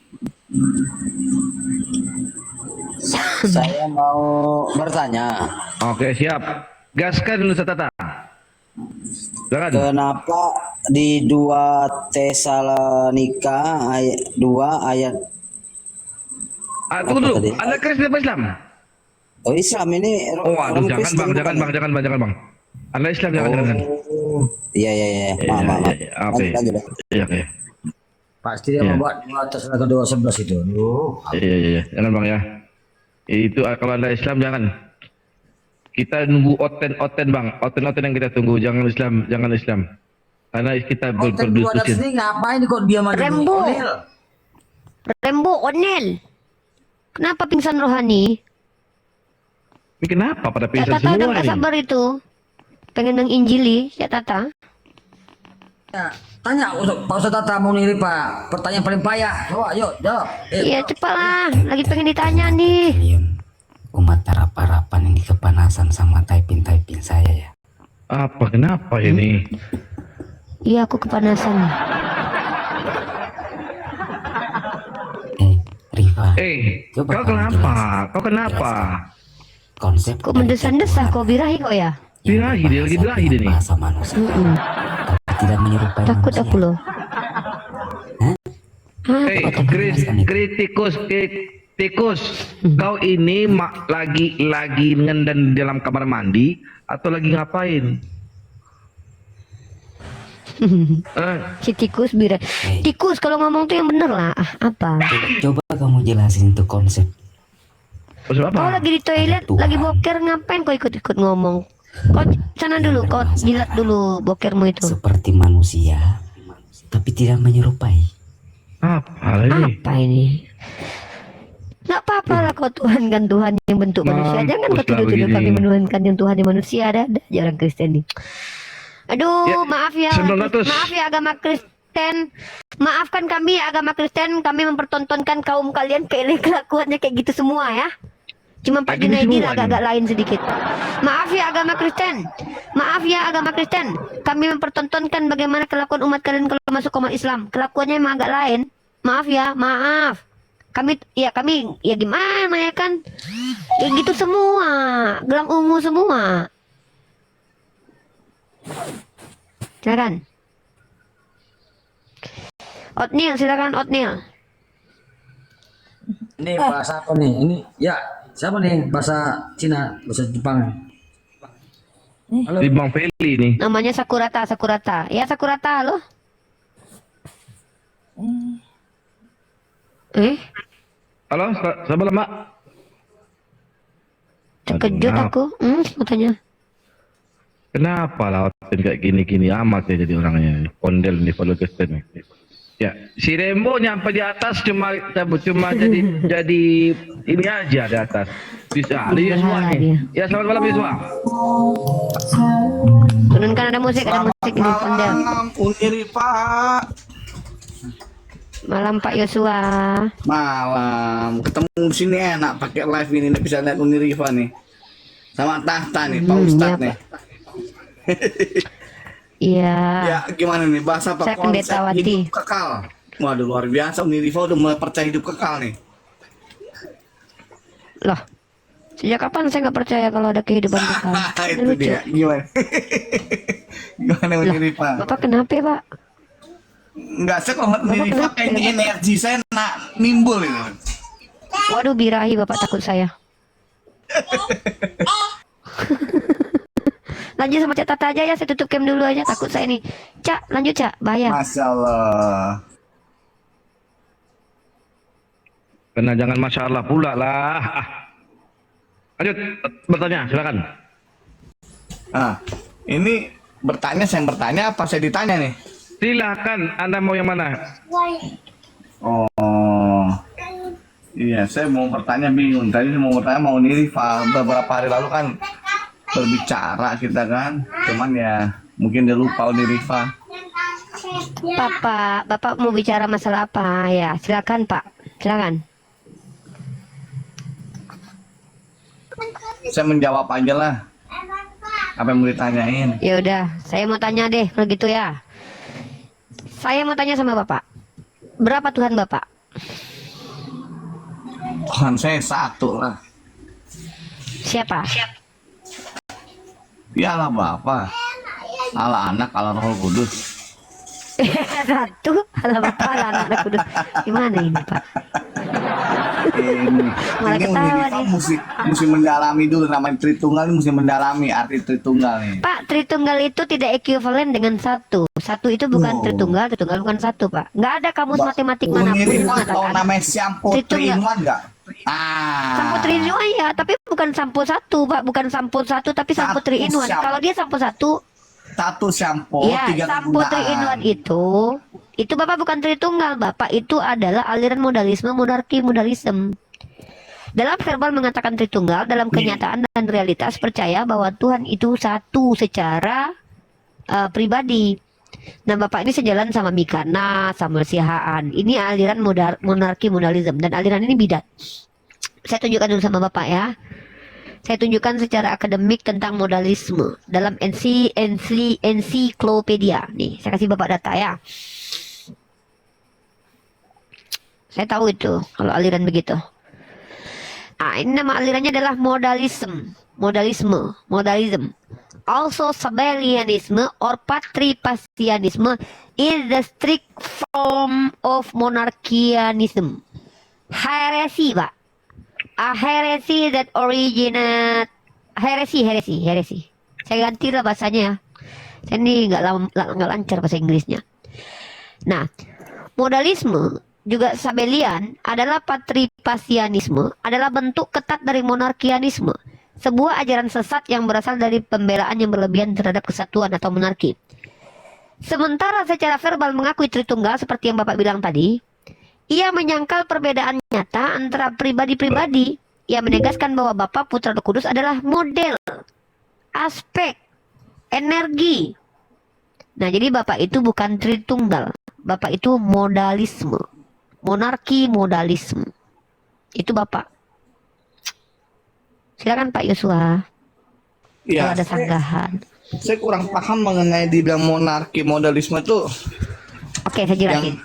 Saya mau bertanya.
Oke, siap. Gaskan dulu Tata. Silakan.
Kenapa di 2 Tesalonika ayat 2 ayat
Tunggu dulu.
Apa tadi?
Anda Kristen apa Islam?
Oh Islam ini
Oh, aduh,
orang
jangan
Kristen
bang,
bukan
jangan
ya?
bang, jangan bang, jangan bang. Anda Islam jangan.
Iya. Maaf.
Oke.
Lanjut.
Iya, oke.
Pasti dia
Iya.
membuat atas kedua 11 itu.
Iya, jangan bang ya. Itu kalau Anda Islam jangan. Kita nunggu oten bang, oten yang kita tunggu. Jangan Islam. Karena kita
Konten dua atas
berdiskusi.
ini ngapain kok dia maju?
Rembo. Onel. Kenapa pingsan rohani?
Ini kenapa pada
Cak
pingsan
Tata udah
semua
gak
nih?
sabar itu. Pengen menginjili, Cak Tata.
Ya, tanya Pak Ustaz Tata mau nih Pak. Pertanyaan paling payah. Coba, yuk, jawab.
Iya cepatlah, lagi pengen ditanya nih.
Kalian umat harapan ini kepanasan sama typing saya ya.
Apa kenapa ini?
Iya aku kepanasan.
Riva,
Kau
Coba kamu
kenapa?
jelasin.
Kau kenapa?
konsep
Kok
dari
mendesah-desah,
Tuhan
kok birahi kok ya?
yang
Birahi, dia lagi
berbahasa
birahi
dengan
dia nih.
bahasa manusia,
Mm-mm.
tapi tidak menyerupai
Takut
manusia.
aku loh.
Hah?
Hah,
Hei,
takut aku.
kritikus, kau ini lagi ngendan di dalam kamar mandi atau lagi ngapain?
Si tikus birahi. Tikus kalau ngomong tuh yang bener lah. Apa?
Coba kamu jelasin itu konsep.
Maksud
Kau
apa?
lagi di toilet,
Tuhan.
lagi boker, ngapain kau ikut-ikut ngomong? Kau sana dulu, kau jilat dulu bokermu itu.
Seperti manusia, tapi tidak menyerupai.
Apa ini?
Apa ini? Nggak apa-apa lah kau Tuhan kan Tuhan yang bentuk manusia. Jangan kau
Mampus lah
tuduh-tuduh
begini.
kami menuhankan yang Tuhan yang manusia. Ada jarang Kristen nih. Aduh,
Ya,
maaf ya.
900.
Maaf ya agama Kristen. Maafkan kami agama Kristen. Kami mempertontonkan kaum kalian kelakuannya kayak gitu semua ya. Cuma Pak
Kayak gini
Junaidi
semua
agak-agak lain sedikit. Maaf ya agama Kristen. Maaf ya agama Kristen. Kami mempertontonkan bagaimana kelakuan umat kalian kalau masuk umat Islam. Kelakuannya emang agak lain. Maaf ya, maaf. Kami ya gimana ya kan? Ya gitu semua. Gelang ungu semua. Silakan. Otnil, silakan Otnil.
Ini bahasa apa nih? Ini ya siapa nih? Bahasa Cina, bahasa Jepang. Halo.
Di Bang Feli nih.
Namanya Sakurata. Ya Sakurata loh.
Halo, sabar lama.
Terkejut aku. Mau tanya.
Kenapa lautin kayak gini-gini amat ya jadi orangnya kondel nih follow Kristen nih. Ya, si Rembo nyampe di atas cuma jadi ini aja di atas. Bisa, ada Yosua
Salah
nih. Ya, selamat malam Yosua.
Turunkan ada musik ini Ondel.
Uniri Pak.
Malam Pak Yosua.
Malam. Ketemu di sini enak pakai live ini nih, bisa lihat Unirifa nih. Sama Tahta nih, Pak Ustadz
iya,
nih.
Iya.
Ya, gimana nih bahasa Pak
Saya
konsep
pendetawati.
hidup kekal. Waduh, luar biasa Unirifa udah mulai percaya hidup kekal nih.
Loh. Sejak kapan saya nggak percaya kalau ada kehidupan kekal? Ini
Itu
lucu.
dia. Gimana? Gimana Unirifa?
Bapak kenapa ya, Pak?
Enggak, saya kalau Unirifa
kenapa
kayak
ya?
energi saya nimbul itu.
Waduh birahi Bapak takut saya. Lanjut sama Cak Tata aja ya, saya tutup cam dulu aja, takut saya ini. Cak, lanjut Cak, bahaya.
Masya Allah.
Karena jangan masya Allah pula lah. Lanjut bertanya, silakan.
Nah, ini saya yang bertanya apa saya ditanya nih?
Silakan, Anda mau yang mana?
Oh, iya, saya mau bertanya bingung. Tadi saya mau bertanya mau Nirifa. Beberapa hari lalu kan berbicara kita kan, cuman ya mungkin dia lupa Nirifa.
Bapak mau bicara masalah apa ya? Silakan Pak, silakan.
Saya menjawab aja lah. Apa yang mau ditanyain?
Ya udah, saya mau tanya deh kalau gitu ya. Saya mau tanya sama Bapak. Berapa Tuhan Bapak?
Tuhan saya satu lah.
Siapa?
Iyalah Bapak. Allah Anak, Allah Roh Kudus.
Satu, ala Bapak, ala anak kudus. Gimana ini Pak? Malah ketawa
Nirifa
dia.
mesti mendalami dulu, namanya Tritunggal ini mesti mendalami arti Tritunggal nih.
Pak, Tritunggal itu tidak ekuivalen dengan satu. Satu itu bukan Tritunggal bukan satu Pak. Nggak ada kamus matematik manapun
Nirifa tahu
mengatakan
namanya Sampo
Tritunggal.
3-in-1 nggak?
Sampo 3-in-1 ya, tapi bukan sampo satu Pak, bukan sampo satu tapi sampo 3-in-1.
Satu
Kalau dia sampo satu,
shampoo,
ya
3
sampo 3-in-1 itu Bapak bukan Tritunggal, Bapak itu adalah aliran modalisme, monarki, modalisme. Dalam verbal mengatakan Tritunggal, dalam kenyataan dan realitas percaya bahwa Tuhan itu satu secara pribadi. Nah, Bapak ini sejalan sama Mikana, sama Sihaan. Ini aliran monarki, modalisme, dan aliran ini bidat. Saya tunjukkan dulu sama Bapak ya. Saya tunjukkan secara akademik tentang modalisme dalam ensiklopedia. Nih, saya kasih Bapak data ya. Saya tahu itu kalau aliran begitu. Nah, ini nama alirannya adalah modalism. Also Sabellianism or Patripasianism is the strict form of monarchianism. Heresi, Pak. A heresy that originate heresi. Saya ganti lah bahasanya ya. Saya ini nggak lancar bahasa Inggrisnya. Nah, modalisme juga Sabellian adalah patripasianisme, adalah bentuk ketat dari monarkianisme, sebuah ajaran sesat yang berasal dari pembelaan yang berlebihan terhadap kesatuan atau monarki. Sementara secara verbal mengakui Tritunggal seperti yang Bapak bilang tadi, ia menyangkal perbedaan nyata antara pribadi-pribadi. Ia menegaskan bahwa Bapa, Putra, Roh Kudus adalah model, aspek, energi. Nah, jadi Bapak itu bukan Tritunggal. Bapak itu modalisme. Monarki, modalisme. Itu Bapak. Silakan Pak Yosua. Kalau ada sanggahan.
Saya kurang paham mengenai dibilang monarki, modalisme itu.
Oke, saya jelasin.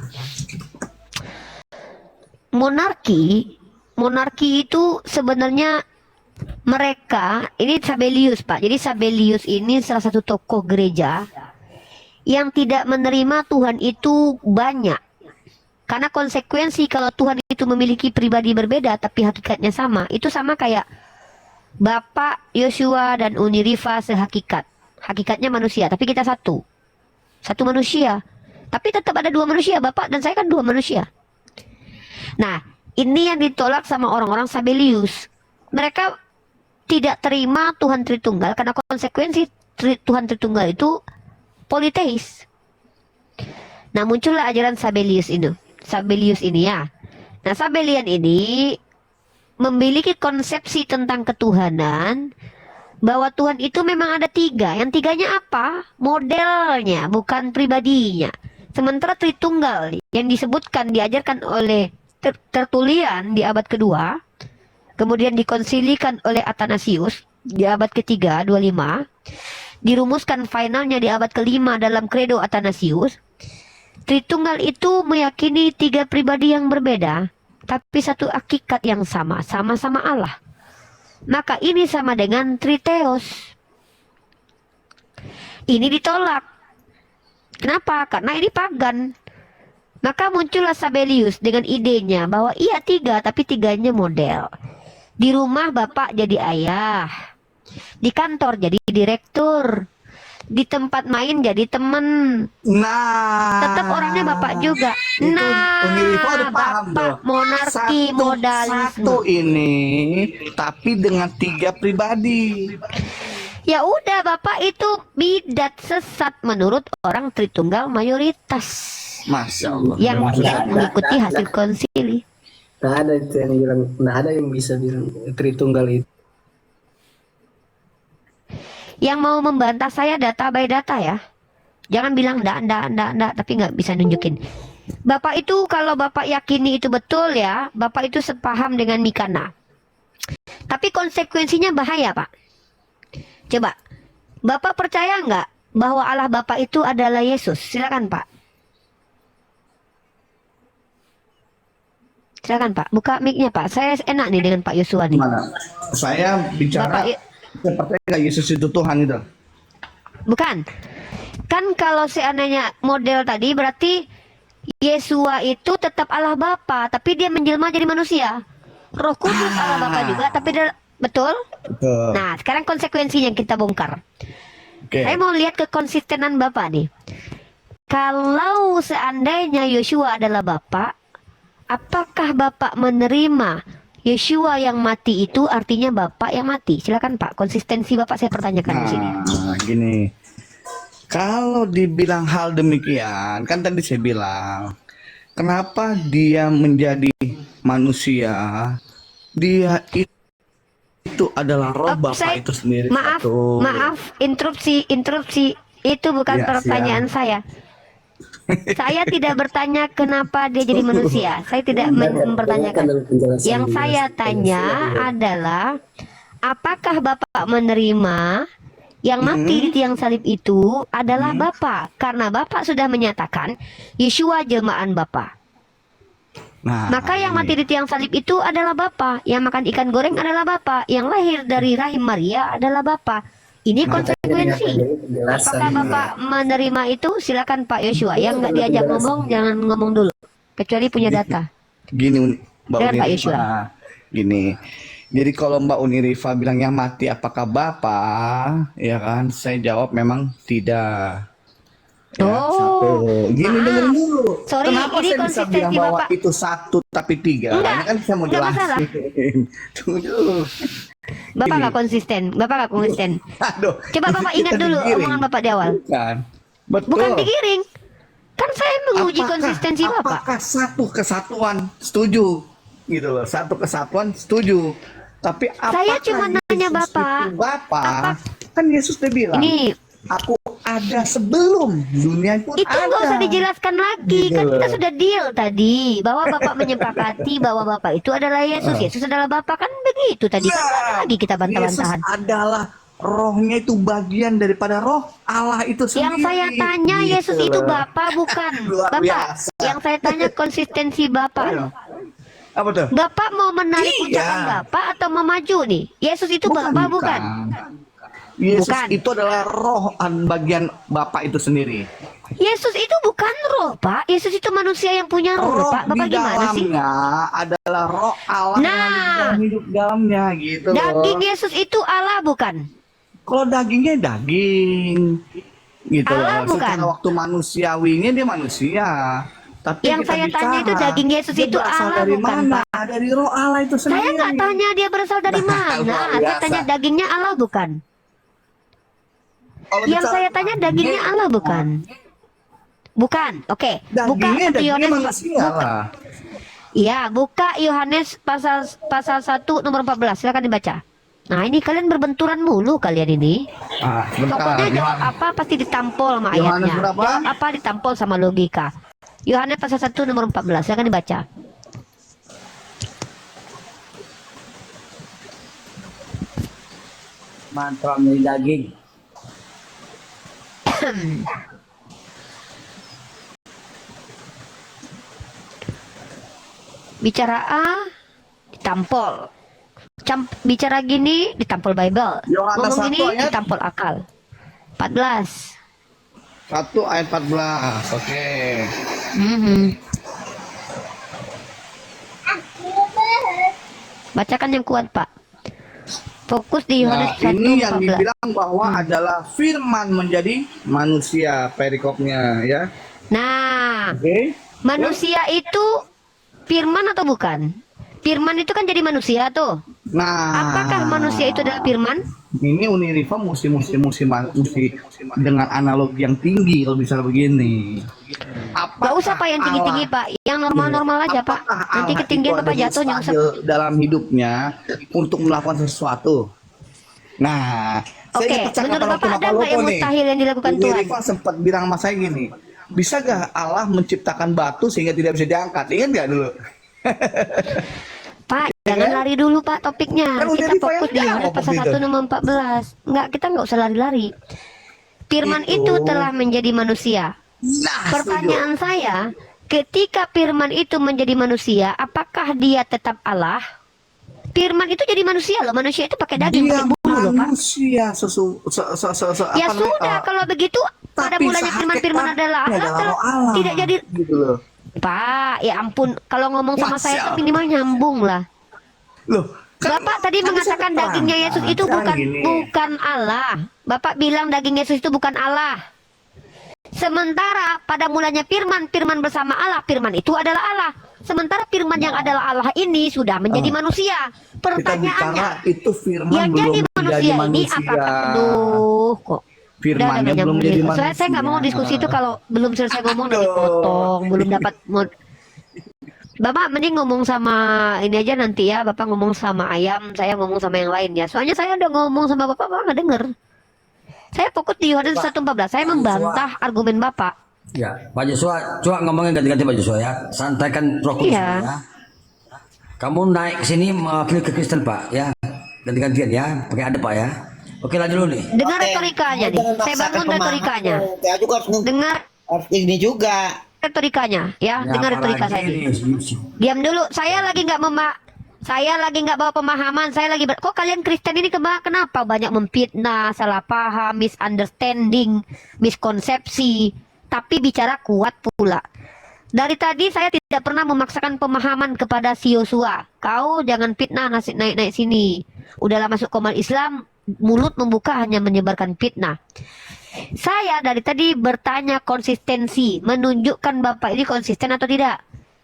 Monarki itu sebenarnya mereka, ini Sabellius Pak. Jadi Sabellius ini salah satu tokoh gereja yang tidak menerima Tuhan itu banyak. Karena konsekuensi kalau Tuhan itu memiliki pribadi berbeda tapi hakikatnya sama, itu sama kayak Bapak Yosua dan Uni Rifa sehakikat. Hakikatnya manusia, tapi kita satu. Satu manusia. Tapi tetap ada dua manusia, Bapak dan saya kan dua manusia. Nah, ini yang ditolak sama orang-orang Sabellius. Mereka tidak terima Tuhan Tritunggal karena konsekuensi Tuhan Tritunggal itu politeis. Nah, muncullah ajaran Sabellius ini ya. Nah, Sabellian ini memiliki konsepsi tentang ketuhanan bahwa Tuhan itu memang ada tiga. Yang tiganya apa? Modelnya, bukan pribadinya. Sementara Tritunggal yang disebutkan, diajarkan oleh Tertullian di abad kedua, kemudian dikonsilikan oleh Athanasius di abad ketiga 25, dirumuskan finalnya di abad kelima dalam Credo Athanasius. Tritunggal itu meyakini tiga pribadi yang berbeda, tapi satu hakikat yang sama, sama-sama Allah. Maka ini sama dengan Triteos. Ini ditolak. Kenapa? Karena ini pagan. Maka muncullah Sabellius dengan idenya bahwa iya tiga, tapi tiganya model. Di rumah Bapak jadi ayah, Di kantor jadi direktur. Di tempat main jadi temen.
Nah,
Tetap orangnya bapak juga.
itu
Nah,
Uni Rifa udah paham
bapak
tuh.
monarki modalisme.
Satu ini, tapi dengan 3 pribadi.
Ya udah, bapak itu bidat sesat menurut orang Tritunggal mayoritas
Masya Allah.
yang tidak mengikuti hasil konsili.
Nggak ada itu yang bilang, nggak ada yang bisa bilang Tritunggal itu.
Yang mau membantah saya data by data ya. Jangan bilang ndak, tapi nggak bisa nunjukin. Bapak itu kalau bapak yakini itu betul ya, bapak itu sepaham dengan Mikana. Tapi konsekuensinya bahaya, Pak. Coba, bapak percaya nggak bahwa Allah bapak itu adalah Yesus? Silakan, Pak. Silakan, Pak. Buka mic-nya, Pak. Saya enak nih dengan Pak Yosua nih.
Mana? Saya bicara
Bapak,
seperti nggak Yesus itu Tuhan itu.
bukan. Kan kalau seandainya model tadi berarti Yesua itu tetap Allah Bapa, tapi dia menjelma jadi manusia. Roh Kudus Allah Bapa juga, tapi dia betul?
Betul.
Nah, sekarang konsekuensinya kita bongkar.
Oke.
Saya mau lihat kekonsistenan Bapak nih. Kalau seandainya Yosua adalah Bapak, apakah Bapak menerima Yosua yang mati itu artinya Bapak yang mati? Silakan Pak, konsistensi Bapak saya pertanyakan di sini.
Nah, gini. Kalau dibilang hal demikian, kan tadi saya bilang, kenapa dia menjadi manusia? Dia itu adalah roh Bapak itu sendiri.
Maaf,
satu.
maaf, interupsi. Itu bukan
Ya,
pertanyaan saya. Saya tidak bertanya kenapa dia jadi manusia. Saya tidak mempertanyakan. Yang saya tanya adalah, apakah Bapak menerima yang mati di tiang salib itu adalah Bapak? Karena Bapak sudah menyatakan Yeshua jelmaan Bapak.
Nah,
Maka yang mati di tiang salib itu adalah Bapak. Yang makan ikan goreng adalah Bapak. Yang lahir dari rahim Maria adalah Bapak. Ini konsekuensi. Apakah Bapak menerima itu? Silakan Pak Yosua. Yang nggak diajak ngomong, jangan ngomong dulu. Kecuali punya data.
Gini Mbak
Dengan Pak
Unirifa.
Yosua.
Gini. Jadi kalau Mbak Unirifa bilang yang mati apakah Bapak? Ya kan, saya jawab memang tidak. Ya, satu. Gini
maaf.
dengerin dulu.
Sorry,
Kenapa
ini
saya bisa
konsistensi
bilang bahwa
Bapak.
itu satu tapi tiga?
Enggak,
Ini kan saya mau
enggak masalah.
jelasin. Tunggu dulu.
Bapak
Gini.
nggak konsisten. Bapak nggak konsisten.
Aduh.
Coba Bapak
kita
ingat dulu
digiring.
omongan Bapak di awal.
Bukan. Betul.
Bukan digiring. Kan saya menguji
Apakah-
konsistensi Bapak.
Apakah satu kesatuan setuju? Gitu loh. Satu kesatuan setuju. Tapi
Saya
apakah
cuma nanya
Yesus
Bapak,
itu Bapak, kan Yesus udah bilang,
Ini
aku ada sebelum dunia pun
itu
ada.
nggak usah dijelaskan lagi.
Gitu
Kan kita
loh.
sudah deal tadi bahwa Bapak menyepakati bahwa Bapak itu adalah Yesus. Yesus adalah Bapak, kan begitu tadi. Kan nggak ada lagi kita
Yesus
bantah-bantahan.
adalah rohnya itu bagian daripada roh Allah itu sendiri.
Yang saya tanya
Gitu
Yesus itu
loh.
Bapak bukan.
Luar
Bapak.
biasa.
Yang saya tanya konsistensi Bapak.
Ayo. Apa tuh?
Bapak mau menarik
Iya.
ucapan Bapak atau mau maju nih? Yesus itu Bapak bukan?
Yesus
Bukan.
itu adalah roh bagian Bapak itu sendiri.
Yesus itu bukan roh, Pak. Yesus itu manusia yang punya roh,
Roh
Pak. Bapak
di
gimana sih?
dalamnya adalah roh Allah
Nah.
yang hidup dalamnya gitu loh.
Daging Yesus itu Allah bukan?
Kalau dagingnya daging gitu
Allah
loh.
bukan?
Secara waktu manusiawinya dia manusia. Tapi
Yang
kita
saya tanya itu daging Yesus
dia
itu
berasal
Allah
dari
bukan,
mana?
Pak?
Dari roh Allah itu sendiri.
Saya nggak tanya dia berasal dari
Nah,
mana.
luar
Saya
biasa.
tanya dagingnya Allah bukan?
Kalau
Yang
bicara
saya tanya dagingnya Allah bukan? Bukan. Oke. Buka
dagingnya
Yohanes.
manusia lah.
Iya, buka Yohanes pasal 1 nomor 14. Silakan dibaca. Nah, ini kalian berbenturan mulu kalian ini.
Ah,
Pokoknya
bentar.
jawab apa pasti ditampol sama
Yohanes
ayatnya.
berapa?
Jawab apa ditampol sama logika. Yohanes pasal 1 nomor 14. Silakan dibaca.
Mantra dari daging.
Bicara A ditampol. Bicara gini ditampol Bible.
Yohanes
Ngomong
1
gini
ayat?
ditampol akal. 14.
1 ayat 14. Oke.
Mhm. Bacakan yang kuat, Pak. Fokus di Yohanes
Nah, ini yang
1:14.
dibilang bahwa adalah firman menjadi manusia perikopnya ya.
Nah,
Oke.
manusia itu firman atau bukan? Firman itu kan jadi manusia tuh.
Nah,
Apakah manusia itu adalah firman?
ini Unirifa mesti dengan analogi yang tinggi kalau bisa begini.
Gak usah Pak yang tinggi-tinggi Pak, yang normal-normal aja Pak. Nanti ketinggian Bapak jatuh nyungsep.
Dalam hidupnya untuk melakukan sesuatu. Nah,
Oke, menurut Bapak ada nggak yang mustahil yang dilakukan Tuhan?
Unirifa sempat bilang sama saya gini, bisa gak Allah menciptakan batu sehingga tidak bisa diangkat? Ingat gak dulu?
Pak, jangan lari dulu Pak topiknya.
Kan udah
Kita fokus di
dijawab
Yohanes pasal
waktu
1 nomor 14. Kita nggak usah lari-lari. Firman itu telah menjadi manusia.
Nah,
Pertanyaan saya, ketika firman itu menjadi manusia, apakah dia tetap Allah? Firman itu jadi manusia loh. Manusia itu pakai daging,
dia
pakai bulu loh Pak.
manusia
Ya sudah, kalau begitu pada
tapi
mulanya firman-firman adalah Allah,
Allah
tidak jadi.
gitu loh.
Pak, ya ampun, kalau ngomong sama
Masya
saya
Allah.
tuh minimal nyambung lah.
Loh, kan-
Bapak tadi
kan
mengatakan
bisa
dagingnya
terang.
Yesus itu
Sekarang
bukan
gini.
bukan Allah. Bapak bilang daging Yesus itu bukan Allah. Sementara pada mulanya firman bersama Allah, firman itu adalah Allah. Sementara firman yang adalah Allah ini sudah menjadi manusia.
Kita
Pertanyaannya,
bicara itu firman
yang
belum
jadi
menjadi
manusia ini
manusia.
apakah aduh kok
Firmannya
udah,
belum
nyambung
jadi
gitu.
manusia.
Saya nggak mau diskusi itu kalau belum selesai ngomong nanti potong, belum dapat Bapak mending ngomong sama ini aja nanti ya. Bapak ngomong sama ayam, saya ngomong sama yang lain ya. Soalnya saya udah ngomong sama Bapak nggak denger. Saya fokus di Yohanes 1:14. Saya membantah argumen Bapak.
Ya, Pak Joshua, coba ngomongin ganti-ganti Pak Joshua ya. Santaikan Roh Kudus
Iya.
ya. Kamu naik ke sini mewakili ke Kristen Pak ya. Ganti-gantian ya, pakai ada Pak ya. Oke lanjut dulu nih.
Dengar retorikanya nih. Saya bangun retorikanya.
Saya juga
Dengar
harus ini juga.
retorikanya ya. Dengar retorika saya nih. Diam dulu. Saya lagi nggak bawa pemahaman. Saya lagi kok kalian Kristen ini kenapa banyak memfitnah, salah paham, misunderstanding, miskonsepsi, tapi bicara kuat pula. Dari tadi saya tidak pernah memaksakan pemahaman kepada si Yosua. Kau jangan fitnah naik-naik sini. Udahlah masuk komal Islam, mulut membuka hanya menyebarkan fitnah. Saya dari tadi bertanya konsistensi, menunjukkan Bapak ini konsisten atau tidak.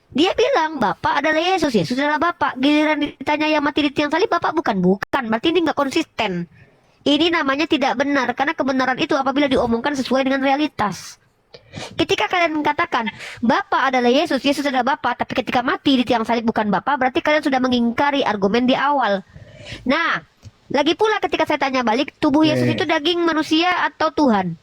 Dia bilang Bapak adalah Yesus, Yesus adalah Bapak. Giliran ditanya yang mati di tiang salib, Bapak bukan. Berarti ini nggak konsisten. Ini namanya tidak benar, karena kebenaran itu apabila diomongkan sesuai dengan realitas. Ketika kalian mengatakan Bapak adalah Yesus, Yesus adalah Bapak, tapi ketika mati di tiang salib bukan Bapak, berarti kalian sudah mengingkari argumen di awal. Nah, lagi pula ketika saya tanya balik, tubuh Yesus itu daging manusia atau Tuhan?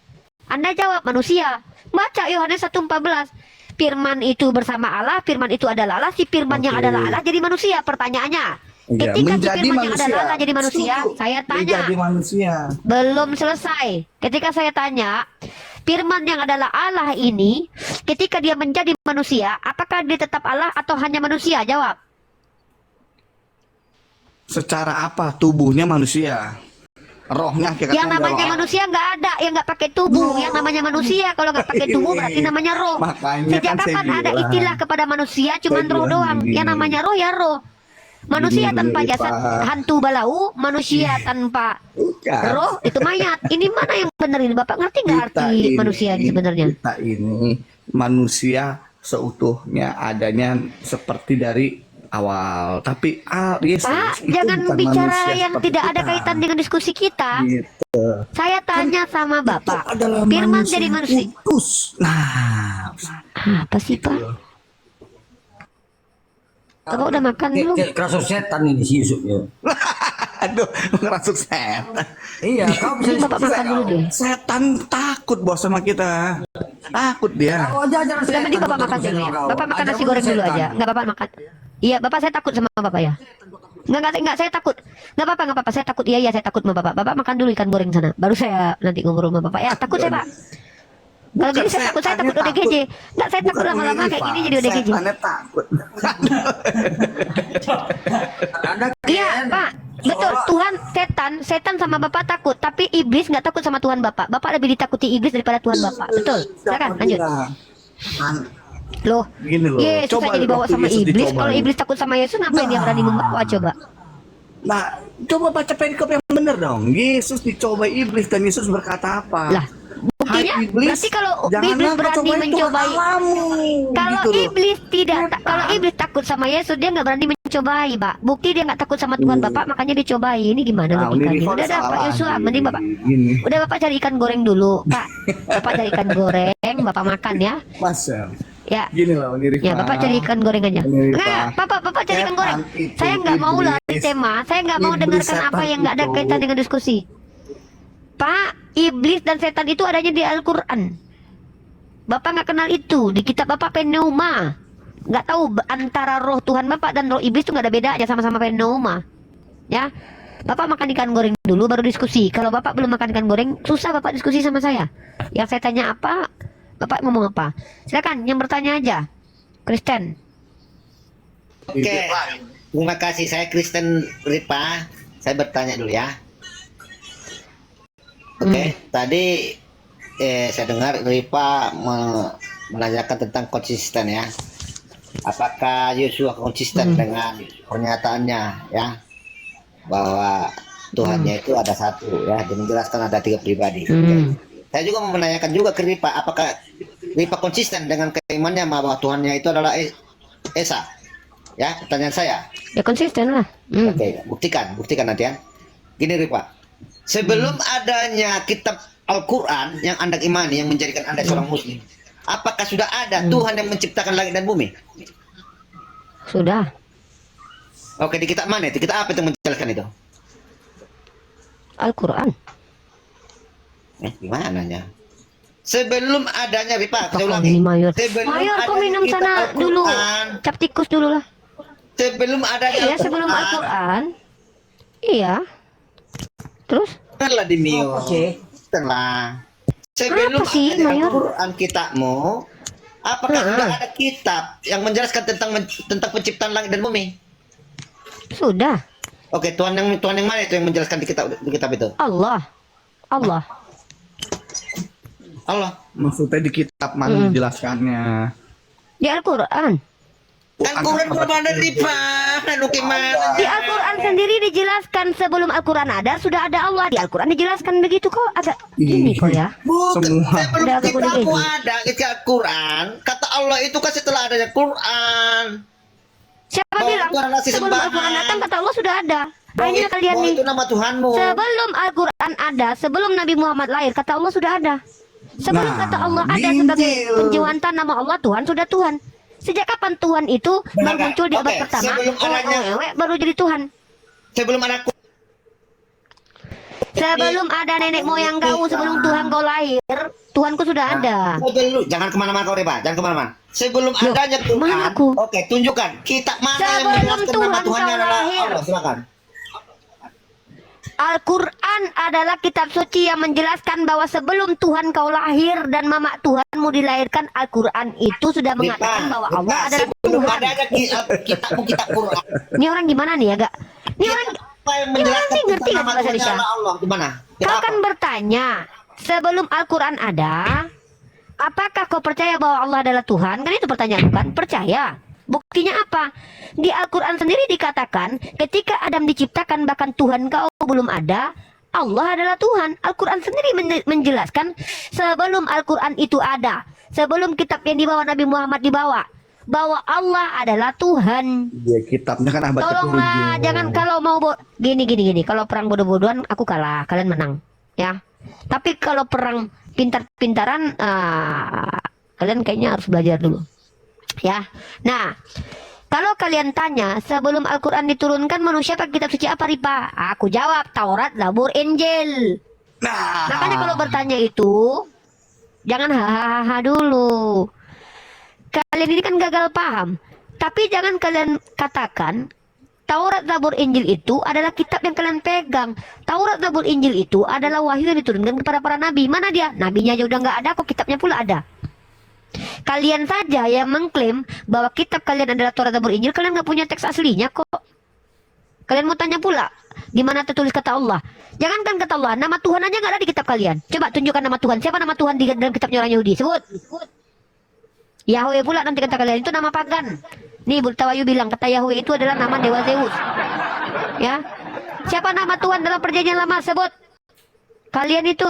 Anda jawab manusia. Baca Yohanes 1:14. Firman itu bersama Allah, firman itu adalah Allah, si firman yang adalah Allah jadi manusia. Pertanyaannya,
Ya,
ketika si
menjadi
firman yang
manusia.
adalah Allah jadi manusia,
Setuju.
saya tanya,
Menjadi manusia.
belum selesai. Ketika saya tanya, firman yang adalah Allah ini, ketika dia menjadi manusia, apakah dia tetap Allah atau hanya manusia? Jawab.
Secara apa tubuhnya manusia? Rohnya
Yang namanya manusia nggak ada yang nggak pakai tubuh. Yang namanya manusia kalau nggak pakai tubuh berarti namanya roh.
Makanya
Sejak
kan saya
kapan ada
bilang.
istilah kepada manusia cuman
Saya
roh
bilang
doang?
gini.
Yang namanya roh ya roh. Manusia
Gini,
tanpa jasad
Pak.
hantu balau, manusia tanpa
Bukan.
roh itu mayat. Ini mana yang benar ini Bapak? Ngerti nggak arti manusia ini sebenarnya?
Kita ini manusia seutuhnya adanya seperti dari awal. Tapi Yesus
Pak,
itu
jangan
bukan
bicara
manusia
yang
seperti
tidak ada
kita.
kaitan dengan diskusi kita.
Gitu.
Saya tanya sama Bapak,
Itu adalah
firman
manusia
jadi manusia.
kudus. Nah,
Apa sih Pak? Bapak udah makan belum?
Kayak kerasa setan ini si Yusuf ya.
aduh, ngerasuk setan.
Iya, kau bisa
Ini Bapak makan dulu deh.
Setan takut bos sama kita. Takut dia.
Kau aja
Udah mending Bapak makan dulu ya. Bapak makan nasi goreng dulu aja. Enggak Bapak makan. Iya, Bapak saya takut sama Bapak ya. Enggak saya takut. Enggak apa-apa, saya takut. Iya, saya takut sama Bapak. Bapak makan dulu ikan goreng sana. Baru saya nanti ngobrol sama Bapak. Ya, takut saya, Pak. Kalau gini saya takut ODGJ. Enggak, saya takut lama-lama kayak gini jadi ODGJ.
Setannya takut.
Iya, Pak. Betul, Tuhan, setan sama Bapak takut, tapi iblis nggak takut sama Tuhan Bapak. Bapak lebih ditakuti iblis daripada Tuhan Bapak. Betul. Silakan lanjut. Loh,
Gini loh.
Yesus
Coba
aja dibawa
waktu
sama
Yesus
iblis.
dicoba
Kalau
nih.
iblis takut sama Yesus, ngapain dia berani membawa coba?
Nah, coba baca perikop yang benar dong. Yesus dicobai iblis dan Yesus berkata apa?
Lah, buktinya
Hai iblis,
berarti kalau
janganlah
iblis
kau
berani
cobai Tuhan
mencobai,
Allahmu.
kalau
Gitu loh.
iblis tidak, kalau iblis takut sama Yesus, dia nggak berani mencobai, Pak. Bukti dia nggak takut sama Tuhan Bapak, makanya dicobai. Ini gimana
Nah, ini
logikanya?
Rifan
Udah dah, Pak
salah.
Yosua, mending Bapak,
Gini.
udah Bapak cari ikan goreng dulu, Pak. Bapak cari ikan goreng, Bapak makan ya.
Masa.
Ya,
Gini loh, ini Rifan.
ya Bapak cari ikan goreng aja.
Ini,
Enggak,
Pak.
Bapak cari ikan goreng.
Setan itu
Saya nggak mau lah
iblis.
tema. Saya nggak mau
Iblis
dengarkan
setan
apa yang nggak ada
itu.
kaitan dengan diskusi. Pak, iblis dan setan itu adanya di Al-Quran. Bapak nggak kenal itu di kitab Bapak pneuma. Nggak tahu antara roh Tuhan Bapak dan roh iblis itu nggak ada bedanya, sama-sama pneuma. Ya, Bapak makan ikan goreng dulu baru diskusi. Kalau Bapak belum makan ikan goreng, susah Bapak diskusi sama saya. Yang saya tanya apa, Bapak ngomong apa. Silakan yang bertanya aja. Kristen.
Oke, terima kasih. Saya Kristen Ripa. Saya bertanya dulu ya. Oke, tadi saya dengar Ripa menanyakan tentang konsisten ya. Apakah Yosua konsisten dengan pernyataannya ya, bahwa Tuhannya itu ada satu ya, dan menjelaskan ada 3 pribadi. Oke. Saya juga mau menanyakan juga ke Ripa, apakah Ripa konsisten dengan keimannya bahwa Tuhannya itu adalah Esa? Ya, pertanyaan saya.
Ya konsisten lah.
Oke, buktikan nanti ya. Gini Ripa, sebelum adanya kitab Al-Quran yang Anda imani, yang menjadikan Anda seorang Muslim, apakah sudah ada Tuhan yang menciptakan langit dan bumi?
Sudah.
Oke, di kitab mana itu? Kitab apa itu menjelaskan itu?
Al-Quran.
Gimana ya? Sebelum adanya Ripa, saya
Apakah
ulangi.
ini Mayor?
Sebelum
Mayor, kau
adanya
minum
kitab
sana dulu.
Al-Quran,
Cap tikus dulu lah.
sebelum adanya
Iya, sebelum Al-Quran. Iya. Terus?
Setelah di mute. Oke. Setelah. Sebelum
Apa sih,
adanya
Mayor?
Al-Quran kitabmu, apakah sudah ada kitab yang menjelaskan tentang penciptaan langit dan bumi?
Sudah.
Oke, Tuhan yang mana itu yang menjelaskan di kitab itu?
Allah. Allah.
Allah.
Maksudnya di kitab mana dijelaskannya?
Di Al-Quran.
Kan Quran ada Ripa. Aduh gimana?
Di Al-Quran sendiri dijelaskan sebelum Al-Quran ada, sudah ada Allah. Di Al-Quran dijelaskan begitu kok. Agak ini kok ya.
Semua.
Sebelum
Udah aku
kitabmu
begini.
ada Al-Quran, kata Allah itu kan setelah adanya Quran.
Siapa
Bahwa
bilang?
Tuhan adalah
Sebelum
sesembahan.
Al-Quran datang kata Allah sudah ada.
Bahwa
Hanya kalian nih.
itu nama Tuhanmu.
Sebelum Al-Quran ada, sebelum Nabi Muhammad lahir, kata Allah sudah ada. Sebelum
Nah,
kata Allah ada
Injil.
sebagai penjewaan nama Allah, Tuhan sudah Tuhan. Sejak kapan Tuhan itu baru
Benar,
muncul di abad
oke,
pertama?
sebelum adanya-
Baru jadi Tuhan.
Sebelum ada
Sebelum ada nenek moyang kau, sebelum Tuhan kau lahir, Tuhanku sudah ada.
Sebelum, jangan kemana-mana kau Ripa, jangan kemana-mana. Sebelum
Loh,
adanya Tuhan,
mana aku?
oke tunjukkan kitab mana yang
Sebelum
menjelaskan nama
Tuhan
Tuhannya
kau
adalah
lahir.
Allah. Silakan.
Al-Quran adalah kitab suci yang menjelaskan bahwa sebelum Tuhan kau lahir dan mama Tuhanmu dilahirkan, Al-Quran itu sudah mengatakan bahwa Allah adalah
sebelum
Tuhan.
adanya kitab Quran.
Ini orang gimana nih agak? Ini orang
Apa yang
Ini orang
menjelaskan
nih ngerti
tentang
nggak
nama
bahasa
Tuhannya
Indonesia?
adalah Allah? Gimana? Kitab
Kau
apa?
kan bertanya, sebelum Al-Quran ada, apakah kau percaya bahwa Allah adalah Tuhan? Kan itu pertanyaan bukan? Percaya. Buktinya apa? Di Al-Quran sendiri dikatakan, ketika Adam diciptakan bahkan Tuhan kau belum ada, Allah adalah Tuhan. Al-Quran sendiri menjelaskan sebelum Al-Quran itu ada, sebelum kitab yang dibawa Nabi Muhammad dibawa, bahwa Allah adalah Tuhan.
Ya kitabnya kan abad
Tolonglah,
ke-7.
jangan kalau mau gini. Kalau perang bodoh-bodohan aku kalah, kalian menang, ya. Tapi kalau perang pintar-pintaran, kalian kayaknya harus belajar dulu, ya. Nah, kalau kalian tanya sebelum Al-Quran diturunkan manusia pakai kitab suci apa, Ripa? Aku jawab Taurat, Zabur, Injil.
Nah,
Makanya kalau bertanya itu jangan hahaha dulu. Kalian ini kan gagal paham. Tapi jangan kalian katakan Taurat, Zabur, Injil itu adalah kitab yang kalian pegang. Taurat, Zabur, Injil itu adalah wahyu yang diturunkan kepada para nabi. Mana dia? Nabinya aja udah nggak ada, kok kitabnya pula ada. Kalian saja yang mengklaim bahwa kitab kalian adalah Taurat, Zabur, Injil, kalian nggak punya teks aslinya kok. Kalian mau tanya pula di mana tertulis kata Allah? Jangankan kata Allah, nama Tuhan aja nggak ada di kitab kalian. Coba tunjukkan nama Tuhan. Siapa nama Tuhan di dalam kitabnya orang Yahudi? Sebut. Yahweh pula nanti kata kalian itu nama pagan. Nih Bultawayu bilang kata Yahweh itu adalah nama dewa Zeus. Ya, Siapa nama Tuhan dalam perjanjian lama? Sebut. Kalian itu,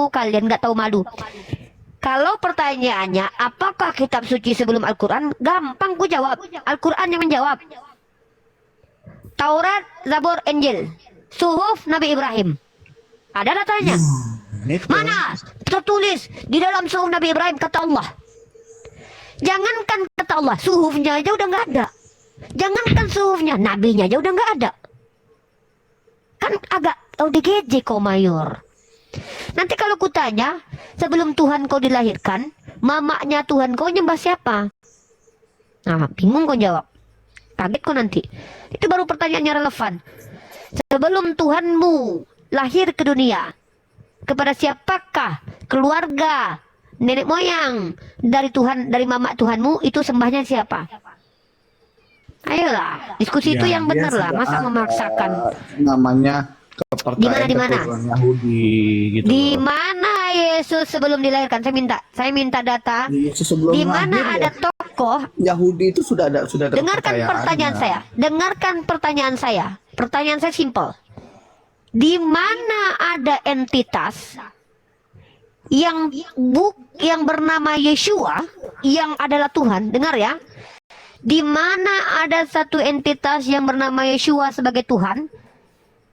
kalian nggak tahu malu. Kalau pertanyaannya, apakah kitab suci sebelum Al-Quran? Gampang ku jawab. Al-Quran yang menjawab. Taurat, Zabur, Injil. Suhuf Nabi Ibrahim. Ada datanya. Mana tertulis di dalam suhuf Nabi Ibrahim kata Allah. Jangankan kata Allah, suhufnya aja udah nggak ada. Jangankan suhufnya, nabinya aja udah nggak ada. Kan agak ODGJ kau mayor. Nanti kalau kutanya, sebelum Tuhan kau dilahirkan, mamaknya Tuhan kau nyembah siapa? Nah, bingung kau jawab. Kaget kau nanti. Itu baru pertanyaannya relevan. Sebelum Tuhanmu lahir ke dunia, kepada siapakah keluarga, nenek moyang dari Tuhan, dari mamak Tuhanmu itu sembahnya siapa? Ayolah, diskusi itu yang benar lah. Masa memaksakan?
Namanya kepercayaan
Di mana?
keturunan Yahudi gitu.
Di mana Yesus sebelum dilahirkan? Saya minta data.
Yesus sebelum
Di mana
lahir,
ada tokoh?
Yahudi itu sudah ada
Dengarkan pertanyaan saya. Dengarkan pertanyaan saya. Pertanyaan saya simpel. Di mana ada entitas yang bernama Yeshua yang adalah Tuhan? Dengar ya. Di mana ada satu entitas yang bernama Yeshua sebagai Tuhan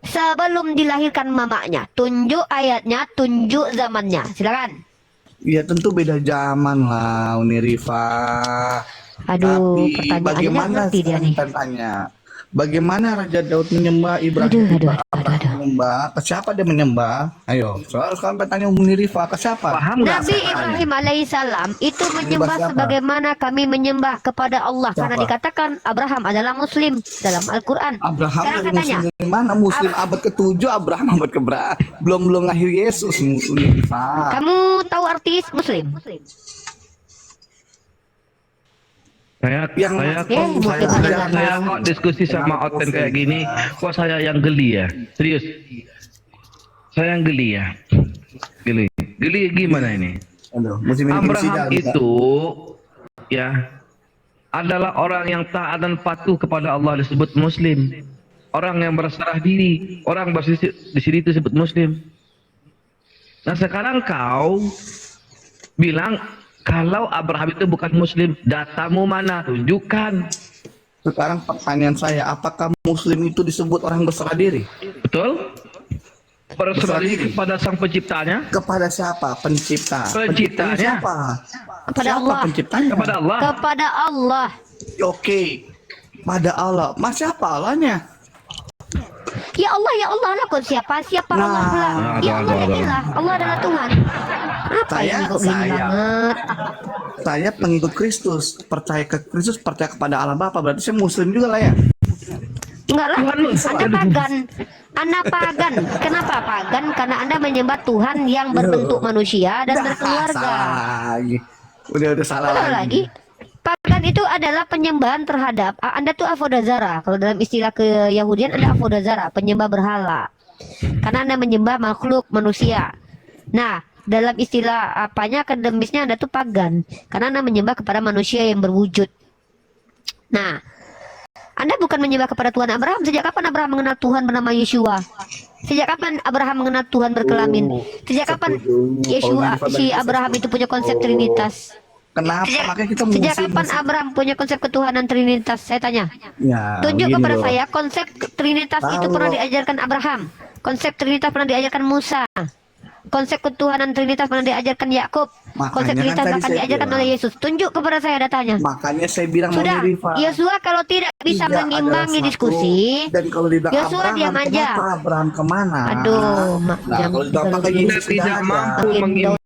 sebelum dilahirkan mamaknya? Tunjuk ayatnya, tunjuk zamannya. Silakan.
Ya tentu beda zaman lah, Uni Rifa.
Aduh,
Tapi
pertanyaannya
bagaimana
ngerti dia nih.
tanya? Bagaimana Raja Daud menyembah Ibrahim? Menyembah ke siapa dia menyembah? Ayo, soal sekarang bertanya Uni Rifa ke siapa?
Paham nggak?
Nabi Ibrahim alaihissalam itu menyembah
siapa?
sebagaimana kami menyembah kepada Allah. Karena
Siapa?
dikatakan Abraham adalah Muslim dalam Al-Quran.
Abraham
Sekarang
dari
saya tanya,
Muslim mana? Muslim abad ke-7, Abraham abad ke-berapa? Belum lahir Yesus, Uni Rifa.
kamu tahu arti Muslim?
Saya kok diskusi sama Oten kayak gini, kok saya yang geli ya? Serius. Saya yang geli ya. Geli gimana ini?
Aduh, Muslim
Abraham itu ya adalah orang yang taat dan patuh kepada Allah disebut Muslim. Orang yang berserah diri, orang di sini itu disebut Muslim. Nah sekarang kau bilang kalau Abraham itu bukan Muslim, datamu mana? Tunjukkan.
Sekarang pertanyaan saya, apakah Muslim itu disebut orang berserah diri?
Betul? Berserah diri kepada sang penciptanya?
Kepada siapa? Pencipta.
Penciptanya.
Siapa?
Kepada
Siapa
Allah.
penciptanya?
Kepada Allah.
Kepada Allah.
Oke. Pada Allah. Mas siapa Allahnya?
Ya Allah lah kok siapa? Siapa
Nah.
Allah pula? Ya Allah inilah. Allah adalah Tuhan. Apa ini kok gini banget?
Saya pengikut Kristus, percaya ke Kristus, percaya kepada Allah Bapa. Berarti saya Muslim juga lah ya.
Enggak lah, Anda pagan. Anda pagan. Kenapa pagan? Karena Anda menyembah Tuhan yang berbentuk manusia dan berkeluarga.
Salah lagi. Udah salah
Betul lagi. Pagan itu adalah penyembahan terhadap Anda tuh avodazara. Kalau dalam istilah keyahudian Anda avodazara, penyembah berhala. Karena Anda menyembah makhluk manusia. Nah, dalam istilah akademisnya Anda tuh pagan. Karena Anda menyembah kepada manusia yang berwujud. Nah, Anda bukan menyembah kepada Tuhan Abraham. Sejak kapan Abraham mengenal Tuhan bernama Yeshua? Sejak kapan Abraham mengenal Tuhan berkelamin? Sejak kapan si Abraham itu punya konsep Trinitas?
Kenapa? Makanya kita
Sejak kapan Abraham punya konsep ketuhanan Trinitas? Saya tanya.
Ya,
Tunjuk
begini
kepada
loh.
saya konsep Trinitas itu pernah diajarkan Abraham. Konsep Trinitas pernah diajarkan Musa. Konsep ketuhanan Trinitas pernah diajarkan Yakub. Konsep
Makanya kan
Trinitas
tadi
bahkan
saya
diajarkan
bilang.
oleh Yesus. Tunjuk kepada saya datanya.
Makanya saya bilang
Sudah,
Uni Rifa.
Yosua kalau tidak bisa
Tidak
mengimbangi
adalah satu.
diskusi,
Dan kalau dibilang
Yosua
Abraham,
diam aja.
kenapa Abraham kemana?
Aduh,
Nah, kalau dibilang pakai Yesus
tidak
tidak ada.
mampu
Makin
mengimbangi